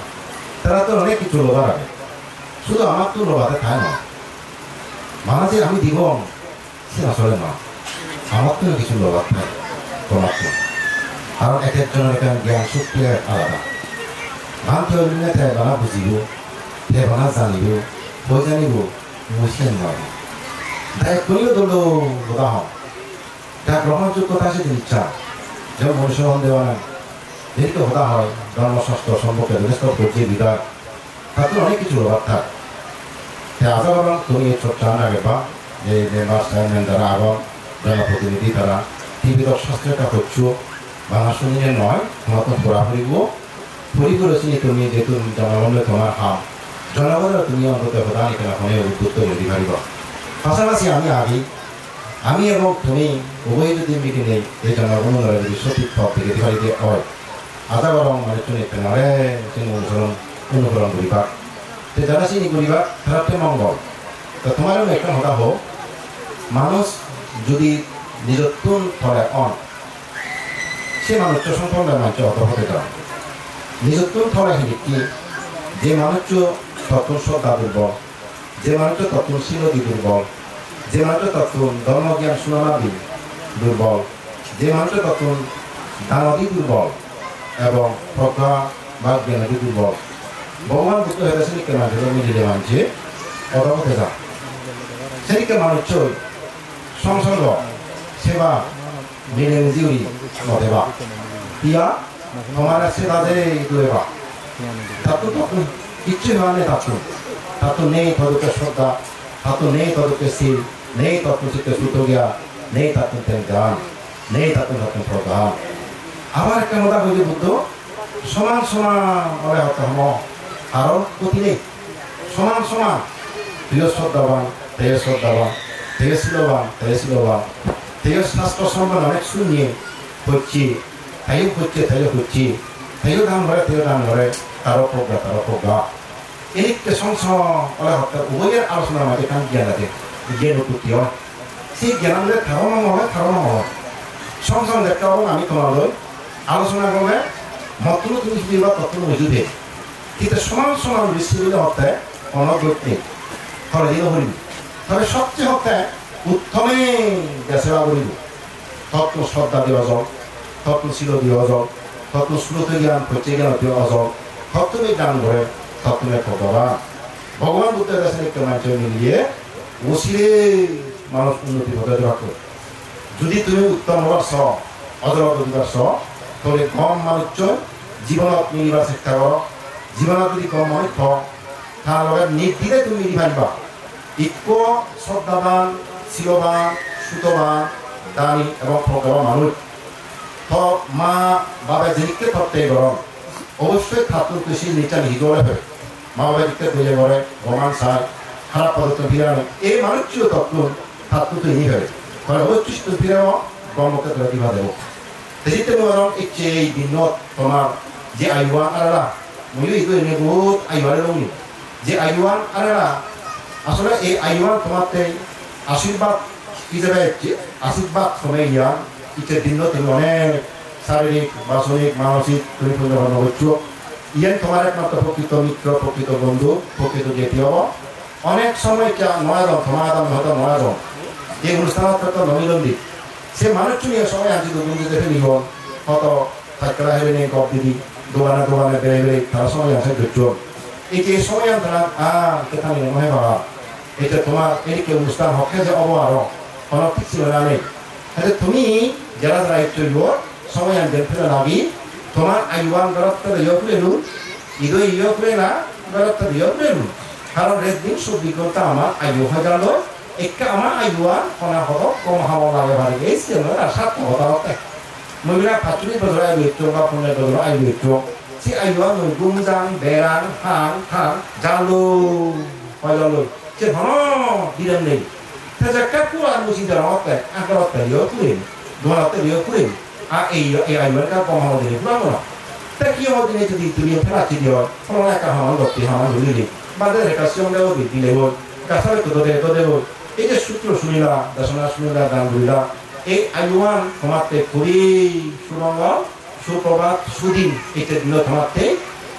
তারা তো অনেক কিছু লোভা রাখে শুধু আমার তো লোভাতে খায় না মানা যে আমি দিব সে আসলে না আমার তো কিছু লোভা থাকে তোমার তো কারণ এক একজনের একটা জ্ঞান শক্তি আলাদা ভান্তি অন্য থাকে বানা বুঝিব সে বানা জানিব বই জানিব মুসলিম নয় তাই করলে দল লোভা হন তার গ্রহণযোগ্যতা সে ইচ্ছা যেমন মনুষ্য হন দেওয়া না যেহেতু হতা হয় ধর্মশাস্ত্র সম্পর্কে যথেষ্ট পর্যায়ে বিধায় তাতে অনেক কিছু অভাব থাক আশা করলাম তুমি এই চর্চা আগে বা যে মেম্বার চেয়ারম্যান দ্বারা আগম জনপ্রতিনিধি তারা টিভির শাস্ত্রটা করছো বাংলা শুনিয়ে নয় তোমার তো পড়া ফুরিব ফুরিবছি তুমি যেহেতু জনগণে তোমার হাম জনগণের তুমি অন্তত প্রধান এখানে ফোনে উদ্বুদ্ধ যদি পারিব পাশাপাশি আমি এবং তুমি উভয় যদি মিটি নেই এই জনগণের যদি সঠিক পথ থেকে দিতে হয় আধা বরং মানে তুমি পেনারে অনুসরণ করিবা তো যারা চিনি করিবা তারা মঙ্গল তো তোমারও একটা হতা হোক মানুষ যদি নিজত্বন ধরে অন সে মানুষ সম্পূর্ণ মানুষ অত হতে যান নিজত্বন ধরে কি যে মানুষ তত্ত্ব শ্রদ্ধা দুর্বল যে মানুষ তত্ত্ব শিলদি দুর্বল যে মানুষ তত্ত্ব ধর্মজ্ঞান সুনাদি দুর্বল যে মানুষ তত্ত্ব দানদি দুর্বল এবং প্রজ্ঞা বা জ্ঞানদি দুর্বল ভগবান বুদ্ধ হয়ে সেদিকে মানুষের মিলিয়ে মানছে অত হতে যান সেদিকে মানুষ সংসর্গ সেবা মিলে জিউরি নদেবা ইয়া তোমার সেবা যে দুয়েবা তাতো তখন কিচ্ছু মানে তাতো নেই তদুকে শ্রদ্ধা তাতো নেই তদুকে শিল নেই তত্ত্ব চিত্তে সুতোগিয়া নেই তাতো জ্ঞান নেই তাতো নতুন প্রজ্ঞা আবার একটা মজা হইলে বুদ্ধ সমান বলে হতে হম আরো গতি নেই সমান প্রিয় শ্রদ্ধাবান তেয় শ্রদ্ধাবান তেয় শিলবান তেয় শাস্ত্র সম্মান অনেক শুনিয়ে হচ্ছি তাইও হচ্ছি তেয় দান ধরে তারও প্রজ্ঞা এদিকে সংসার উভয়ের আলোচনার মাঝে কান জ্ঞান আছে জ্ঞান উৎপত্তি হয় সেই জ্ঞানগুলো ধারণা হয় সংসার দেখতে পাবো আমি তোমাদের আলোচনা করলে মতগুলো তুমি দিবা তত মজুদে কিন্তু সমান বিশ্ববিদ্যালয় হতে অনগ্রত নেই ধরে দিন হরিবি তবে সবচেয়ে হতে উত্তমে সেবা করিব তত্ত্ব শ্রদ্ধা দেওয়া যাও তত্ত্ব শিল দেওয়া যাও তত্ত্ব শ্রুত জ্ঞান প্রত্যেক জ্ঞান দেওয়া যাও তত্ত্বে জ্ঞান করে তত্ত্বে ভগবান বুদ্ধের কাছে একটা মানুষ মিলিয়ে বসিলে মানুষ উন্নতি হতে রাখো যদি তুমি উত্তম হবার অজর অধিকার তাহলে কম মানুষ জীবনত মিলিবার চেষ্টা করো জীবনত যদি কম মানুষ তার লগে নির্দিলে তুমি মিলি পারিবা ইক্য শ্রদ্ধাবান শিলবান সুতবান দানী এবং প্রজ্ঞাবান মানুষ মা বাবা যেদিকে থাকতে গরম অবশ্যই থাকতো কৃষি নিচা নিহিত হয় মা বাবা দিকতে তৈরি করে ভগবান সার খারাপ পদার্থ ফিরানো এই মানুষটিও তত্ত্ব থাকতো তৈরি হয় তাহলে অবশ্যই ফিরাও ব্রহ্মকে প্রতিভা দেব সেদিকে বরং ইচ্ছে এই দিন তোমার যে আয়ুয়ান আলাদা ময়ূর এগুলো এনে বহুত আয়ুয়ারে রঙি যে আয়ুয়ান আলাদা আসলে এই আয়ুয়ান তোমাতে আশীর্বাদ হিসেবে আশীর্বাদ সময় ইয়ান ইচ্ছে দিন তুমি অনেক শারীরিক বাসনিক মানসিক তুমি পূর্ণ হচ্ছ ইয়ান তোমার একমাত্র প্রকৃত মিত্র প্রকৃত বন্ধু প্রকৃত যেটি হব অনেক সময় নয়াজন সমাধান হয়তো নয়াজন এই অনুষ্ঠানত নমিলন্দিক সে মানুষ নিয়ে সময় আজি বন্ধু দেখে নিব কত থাকরা হেবে নিয়ে গপ দিবি দোকানে বেড়ে তার সময় আছে ধৈর্য এই যে সময় তারা কেথানি নহে বাবা এটা তোমার এদিকে অনুষ্ঠান হকে যে অব আরো কোনো ঠিক ছিল না নেই তাহলে তুমি যারা চলব সময় আনবেন ফেলে লাগি তোমার আইওয়ান গরত্ব ইয়ে ফেলুন ইয়ে ফেলে না গরত্ব ইয়ে ফেলুন কারণ রেদিন সুবিজ্ঞতা আমার আয়ু হয়ে গেল একটা আমার আইওয়ান কোনা হব কম হাওয়া লাগে ভারি এই ছিল না সাত হতা হতে মহিলা পাঁচুরি বছর আইব বা 15 বছর আইব সে আইওয়ান গুমজাং বেরাং হাং জালো হলো সে ঘন দিলেন নেই তাহলে কাকু আর মুসি দ্বারা হতে আঁকা হতে ইয়ে খুলেন দোয়াতে ইয়ে খুলেন আর এই আইওয়ানটা কম হাওয়া দিলে ফুলাবো না তা কি হওয়া দিনে যদি তুমি ফেলাচ্ছি দিও কোনো একা হাওয়া গতি হাওয়া ধরিলে বাদের রেখা সিংলেও দিলে হোক কাছাড়ে তো দেব এই যে সূত্র শুনিলা দর্শনা শুনিলা দান ধরিলা এই আয়ুয়ান তোমাতে খুবই সুরঙ্গ সুপ্রভাত সুদিন এটা দিল তোমাতে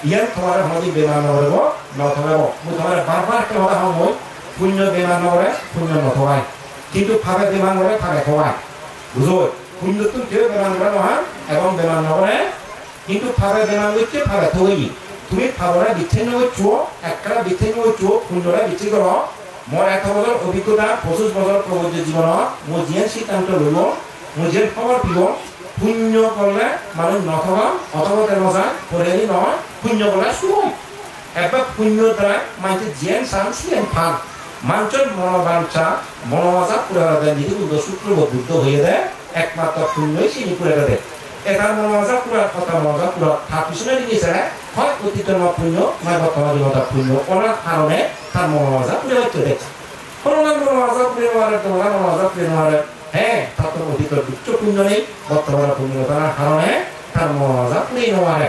ইয়ান তোমার আমাদের বেমার নকৰিব নথবাব মই তোমার বারবার কথা হম মই শূন্য বেমার নকৰে শূন্য নথবায় কিন্তু ভাবে বেমার নকৰে ভাবে থবায় বুঝো শূন্যটো কেউ বেমার নকৰে নহয় এবং বেমার নকৰে কিন্তু ভাবে বেমার করছে ভাবে থবই তুমি ভাবরা বিচ্ছিন্ন হচ্ছ একটা বিচ্ছিন্ন হচ্ছ শূন্যরা বিচ্ছিন্ন করো মোর 1 বছর অভিজ্ঞতা 25 বছর প্রবজ্য জীবন মই যে সিদ্ধান্ত লইব মই যে খবর দিব পুণ্য করলে মানুষ নথবা অথবা কেন যায় পড়েনি নয় পুণ্য করলে শুভ এবার পুণ্য দ্বারা মানুষের জিয়ান সাংসিয়ান ফান মানুষের মনোবাঞ্ছা মনোবাঞ্ছা পুরা দেয় যদি বুদ্ধ সূত্র বুদ্ধ হয়ে দেয় একমাত্র পুণ্যই চিনি পুরা দেয় এটার মনোবাঞ্ছা পুরা কথা মনোবাঞ্ছা পুরা তার পিছনে দিয়েছে হয় অতীত পুণ্য নয় বর্তমান জীবনটা পুণ্য ওনার কারণে তার মনোবাঞ্ছা পুরা হচ্ছে দেখছে করোনার মনোবাঞ্ছা পুরে মারে তোমার মনোবাঞ্ছা পুরে মারে হ্যাঁ তার তো অতীত উচ্চ পুণ্য নেই বর্তমান পুণ্য তার কারণে তার মনোবাঞ্ছা পুরে মারে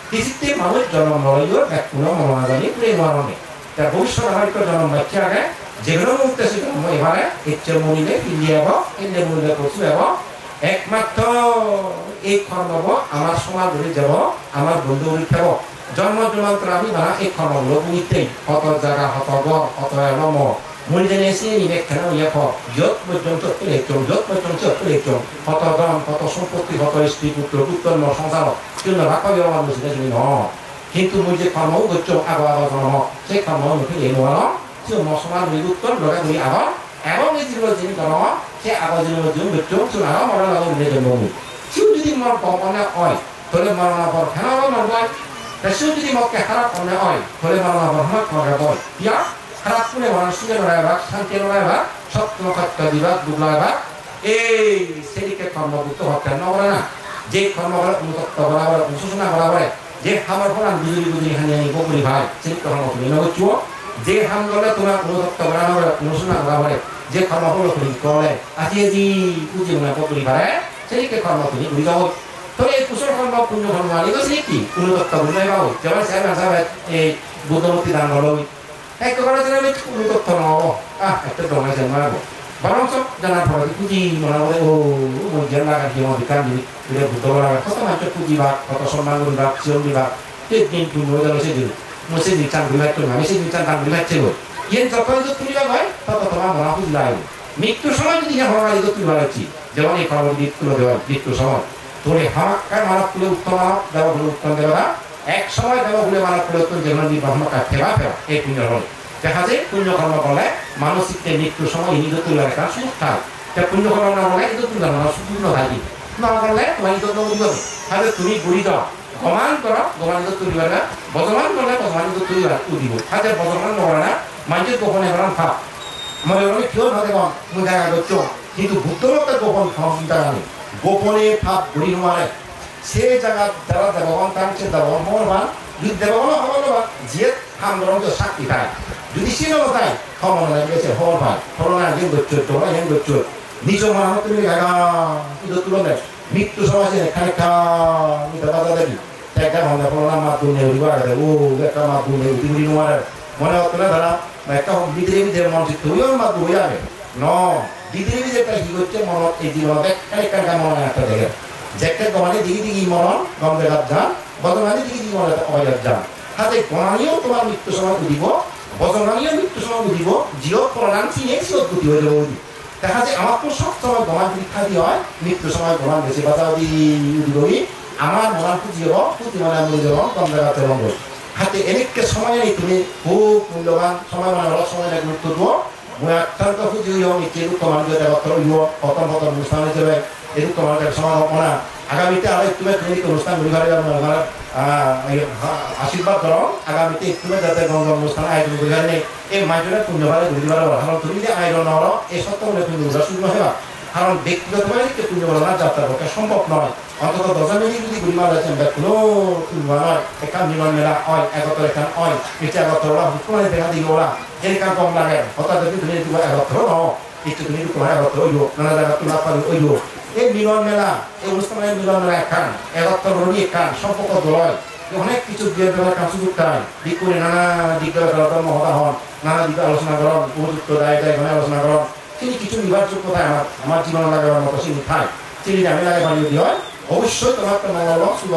কৃষিতে মানুষ জন্ম নয় এক কোনো মনোবাঞ্ছা নেই পুরে মারণে তার ভবিষ্যৎ হয়তো জন্ম বাচ্চা আগে যেগুলো মুক্ত সেগুলো এবারে ইচ্ছে মরিলে পিন্ডি যাব পিন্ডে মরিলে পশু যাব একমাত্র এই কর্মব আমার সমাজ ঘুরে যাব আমার বন্ধু ঘুরে থাকব জন্ম জন্মান্তর আমি না এই কর্মগুলো বুঝতেই কত জায়গা কত গড় কত এলম মরি জেনে এসে নিবে কেন ইয়ে যত পর্যন্ত চলেছম যত পর্যন্ত চলেছম কত ধন কত সম্পত্তি কত স্ত্রী পুত্র পুত্র সংসার কিন্তু রাখা যাওয়া বুঝতে তুমি ন কিন্তু মুই যে কর্ম করছো আগো জন্ম সেই কর্ম মুখে এই নোয়ানো সে মশলা নিরুত্তর লগে মুই আগর এবং এই জীবন যিনি জন্ম সে আগো জীবন যিনি করছো সে আগো মরণ আগো নিয়ে জন্ম কেউ যদি মর কমনে হয় তাহলে মরণা পর খেলাও নয় তা সে যদি মকে খারাপ মনে হয় তাহলে মরণা পর হাত মরে বল ইয়া খারাপ করে মানুষকে লড়াইবা শান্তি লড়াইবা সত্য সত্য দিবা দুবলাইবা এই সেদিকে কর্মভূত হতে নবরে না যে কর্মগুলো অনুতপ্ত বরাবর অনুশোচনা বরাবরে যে হামার ফলান বুঝুরি বুঝুরি হানিয়ে বকুলি ভাই সেই কর্ম তুমি নগচ্ছুও যে হামগলে তোমার অনুতপ্ত বরাবর অনুশোচনা বরাবরে যে কর্মগুলো তুমি করে আজিয়ে জি বুঝি মনে বকুলি ভাই সেইকে কর্ম তুমি বুঝি যাও তবে এই কুশল কর্ম পুণ্য কর্ম আলিগো সেই কি অনুতপ্ত বুঝাই পাও যেমন সাহেব এই বুদ্ধমূর্তি দান হলো এক করে আমি অনুতপ্ত নব একটা ডোঙা জন্মাবো বরং জানার পরে পুঁজি মনে হয় ও জেলা কাটি আমার বিকাশ দিবি বুদ্ধ কত মানুষ পুঁজি ভাগ কত সম্মান বিভাগ শিয়ন বিভাগ দিন পুণ্য গেল সেদিন মই সেদিন চান বিভাগ করলাম আমি সেদিন চান দান বিভাগ ছিল ইয়ে যত তুলিবা হয় তত তোমার মনে পুজলা মৃত্যুর সময় যদি হওয়ার তুলিবা হচ্ছি যেমন এই খবর তুলে দেওয়া মৃত্যুর সময় তোর হামাক্কার মানব তুলে উত্তম দেওয়া বলে উত্তম দেওয়া এক সময় দেওয়া বলে মানব তুলে উত্তম যেমন ব্রহ্মকার ফেরা ফেরা এই পুণ্য হল দেখা যায় পুণ্য কর্ম করলে মানসিককে মৃত্যুর সময় ইনিত তোলার একটা সুখ থাকে তা পুণ্য কর্ম না করলে ইনিত তুলার না সুপূর্ণ থাকি না করলে তোমার ইনিত তুলিবে তাহলে তুমি ঘুরি যাও গমান করো গমান ইনিত তুলিবে না বজমান করলে বজমান ইনিত তুলিব তাহলে বজমান নকরে না মানুষের গোপনে এবার ভাব মনে আমি কেউ না দেখো মই দেখা করছো কিন্তু বুদ্ধলোকের গোপন ক্ষমতা নেই গোপনে ভাব ঘুরি নোয়ারে সে জায়গা যারা দেবগণ টানছে দেবগণ মরবান যদি দেবগণ হবা যে হামগরম তো সাক্ষী থাকে যদি সিনেও তাই খবর গেছে হল ভাই করোনা হেন করছো তোমরা হেন করছো নিজ মনে তুমি জায়গা কিন্তু তুলনে মৃত্যু সময় এখানে বাধা দেবি একটা ভাবনা করোনা মা তুলে উড়িবা ও একটা মা তুলে উড়ি নোয়ারে মনে হতো না দাদা একটা বিদ্রে বিদ্রে মন তুইও মা দুই যাবে ন বিদ্রে বিদ্রে একটা কি করছে মন এই জীবন একটা মনে একটা দেখে জ্যাকেট গমানে দিকে দিকে মরণ গম দেখাত যান বদমানি দিকে দিকে মনে অবাজাত যান হাতে গমানিও তোমার মৃত্যু সময় উঠিব বদমানিও মৃত্যু সময় উঠিব জিও প্রধান চিনে সিও গুটি হয়ে যাব দেখা যায় আমার তো সব সময় গমান পরীক্ষা দিয়ে হয় মৃত্যু সময় গমান বেশি বাধা উঠি আমার মনান পুজিব পুঁতি মানে আমি যাব গম দেখাতে রঙ হাতে এনেকে সময় নেই তুমি খুব মূল্যবান সময় মানে অলপ সময় গুরুত্ব দিব মই অত্যন্ত খুঁজি হম এটি তোমার দেবত্র হইব প্রথম প্রথম অনুষ্ঠান হিসেবে এই তোমার সময় না আগামীতে আরো একটু অনুষ্ঠান ঘুরে আমার আশীর্বাদ করো আগামীতে একটু যাতে গঙ্গা অনুষ্ঠান আয়োজন ঘুরে নেই এই মাইজনে পুণ্যভাবে ঘুরি বার কারণ তুমি যে আয়োজন হলো এই সত্ত্বেও তুমি শূন্য হবা কারণ ব্যক্তিগতভাবে পুণ্য বলা যাত্রার পক্ষে সম্ভব নয় অন্তত দশা মিলি যদি ঘুরি মারা যাচ্ছেন কোনো পুণ্য নয় এখান মিলন মেলা হয় একত্র এখান হয় এটা একত্র ওরা হুকুমারি দেখা দিল ওরা এখান কম লাগে হঠাৎ যদি তুমি একত্র নও একটু তুমি তোমার একত্র হইল নানা জায়গা তোলা পারি হইল এই মিলন মেলা এই অনুষ্ঠানের মিলন মেলা এখান একত্র রবি এখান সম্পর্ক দলয় অনেক কিছু দিয়ে দেওয়ার কাজ সুযোগ পায় দিক করে নানা দিক মহতা হন নানা দিকে আলোচনা করন উপযুক্ত দায় দায় ঘনে আলোচনা করন তিনি কিছু নির্ভরযোগ্যতায় আমার জীবন লাগাবার মতো চিনি খায় চিনি আমি লাগে বানিয়ে দিয়ে হয় অবশ্যই তোমার তো মঙ্গল শুভ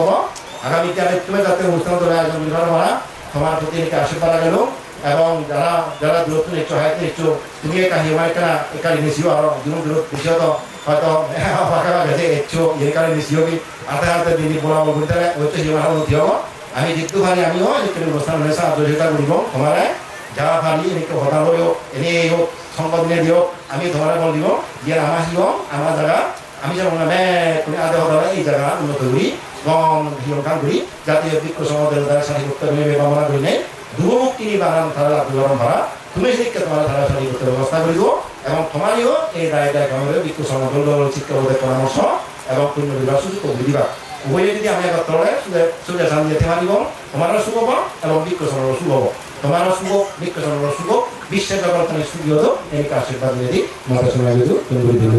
আগামীতে আমি তুমি যাতে অনুষ্ঠান ধরে আয়োজন নির্ভর করা তোমার প্রতি এদিকে আশীর্বাদ গেল এবং যারা যারা দূরত্ব নিচ্ছ হাইতে নিচ্ছ তুমি একটা হিমায়িকা একালি নিছিও আর দূর দূর নিছিও তো হয়তো ফাঁকা গেছে এসছো একালি নিছিও কি আধা হাতে দিদি বলা বলতে হচ্ছে হিমাহার মধ্যে হবো আমি জিতু ভাই আমিও এখানে অনুষ্ঠান হয়েছে আদর্শিতা করিব তোমার যারা ভাবি এনেকে হঠাৎ হোক এনে হোক সংবাদ নিয়ে দিও আমি তোমার বল দিব যে আমার হিও আমার জায়গা আমি যেমন আদা হওয়া এই জায়গা উন্নত করি গম কাম করি জাতীয় বৃক্ষ সমাজের দ্বারা সাথী করতে কামনা করি নেই দুমুক্তি বানান তারা লাভ ভাড়া তুমি সেদিকে তোমার ধারা সাথী করতে ব্যবস্থা করিব এবং তোমারও এই দায় দায় কামে বৃক্ষ সমাজ শিক্ষকদের পরামর্শ এবং পূর্ণ বিবাহ সুযোগ দিবা উভয়ে যদি আমি একত্র সূর্য চান দিয়ে মারিব তোমারও শুভ হব এবং বৃক্ষ সমাজের শুভ হব তোমারও শুভ বৃক্ষ সমাজের শুভ বিশ্বের জগতের সুযোগ হতো এই আশীর্বাদ দিয়ে দিই মাথা শোনা দিল দিল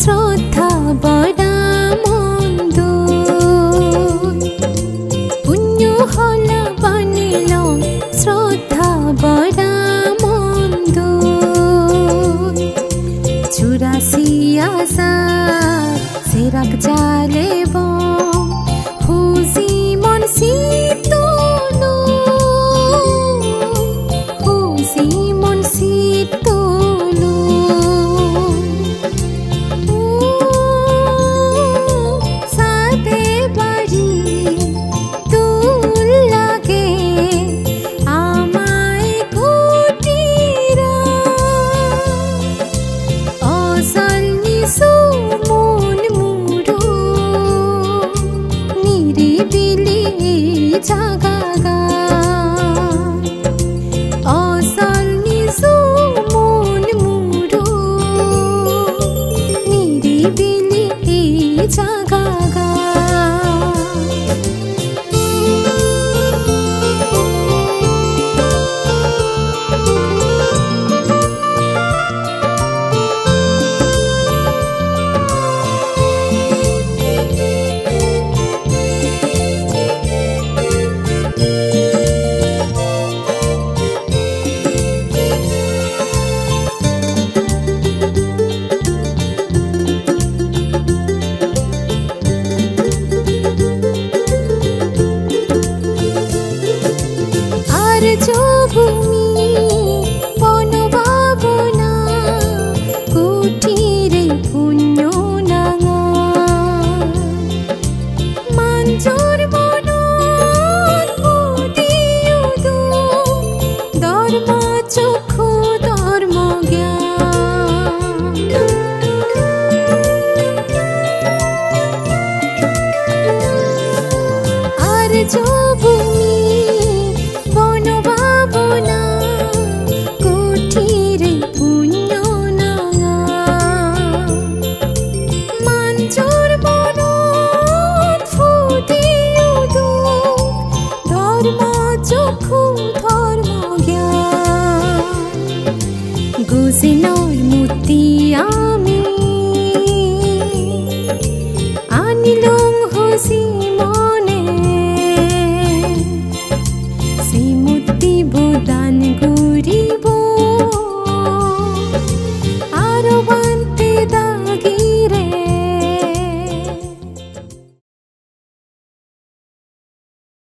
শ্রদ্ধা বড়া মন্দ পুণ্য হলা বানিল শ্রদ্ধা বড়া মন্দ 84 আসার সেরাক জালে খুশি মন শীতলো খুশি মন শীতলো গুজিনৰ মুতিয়া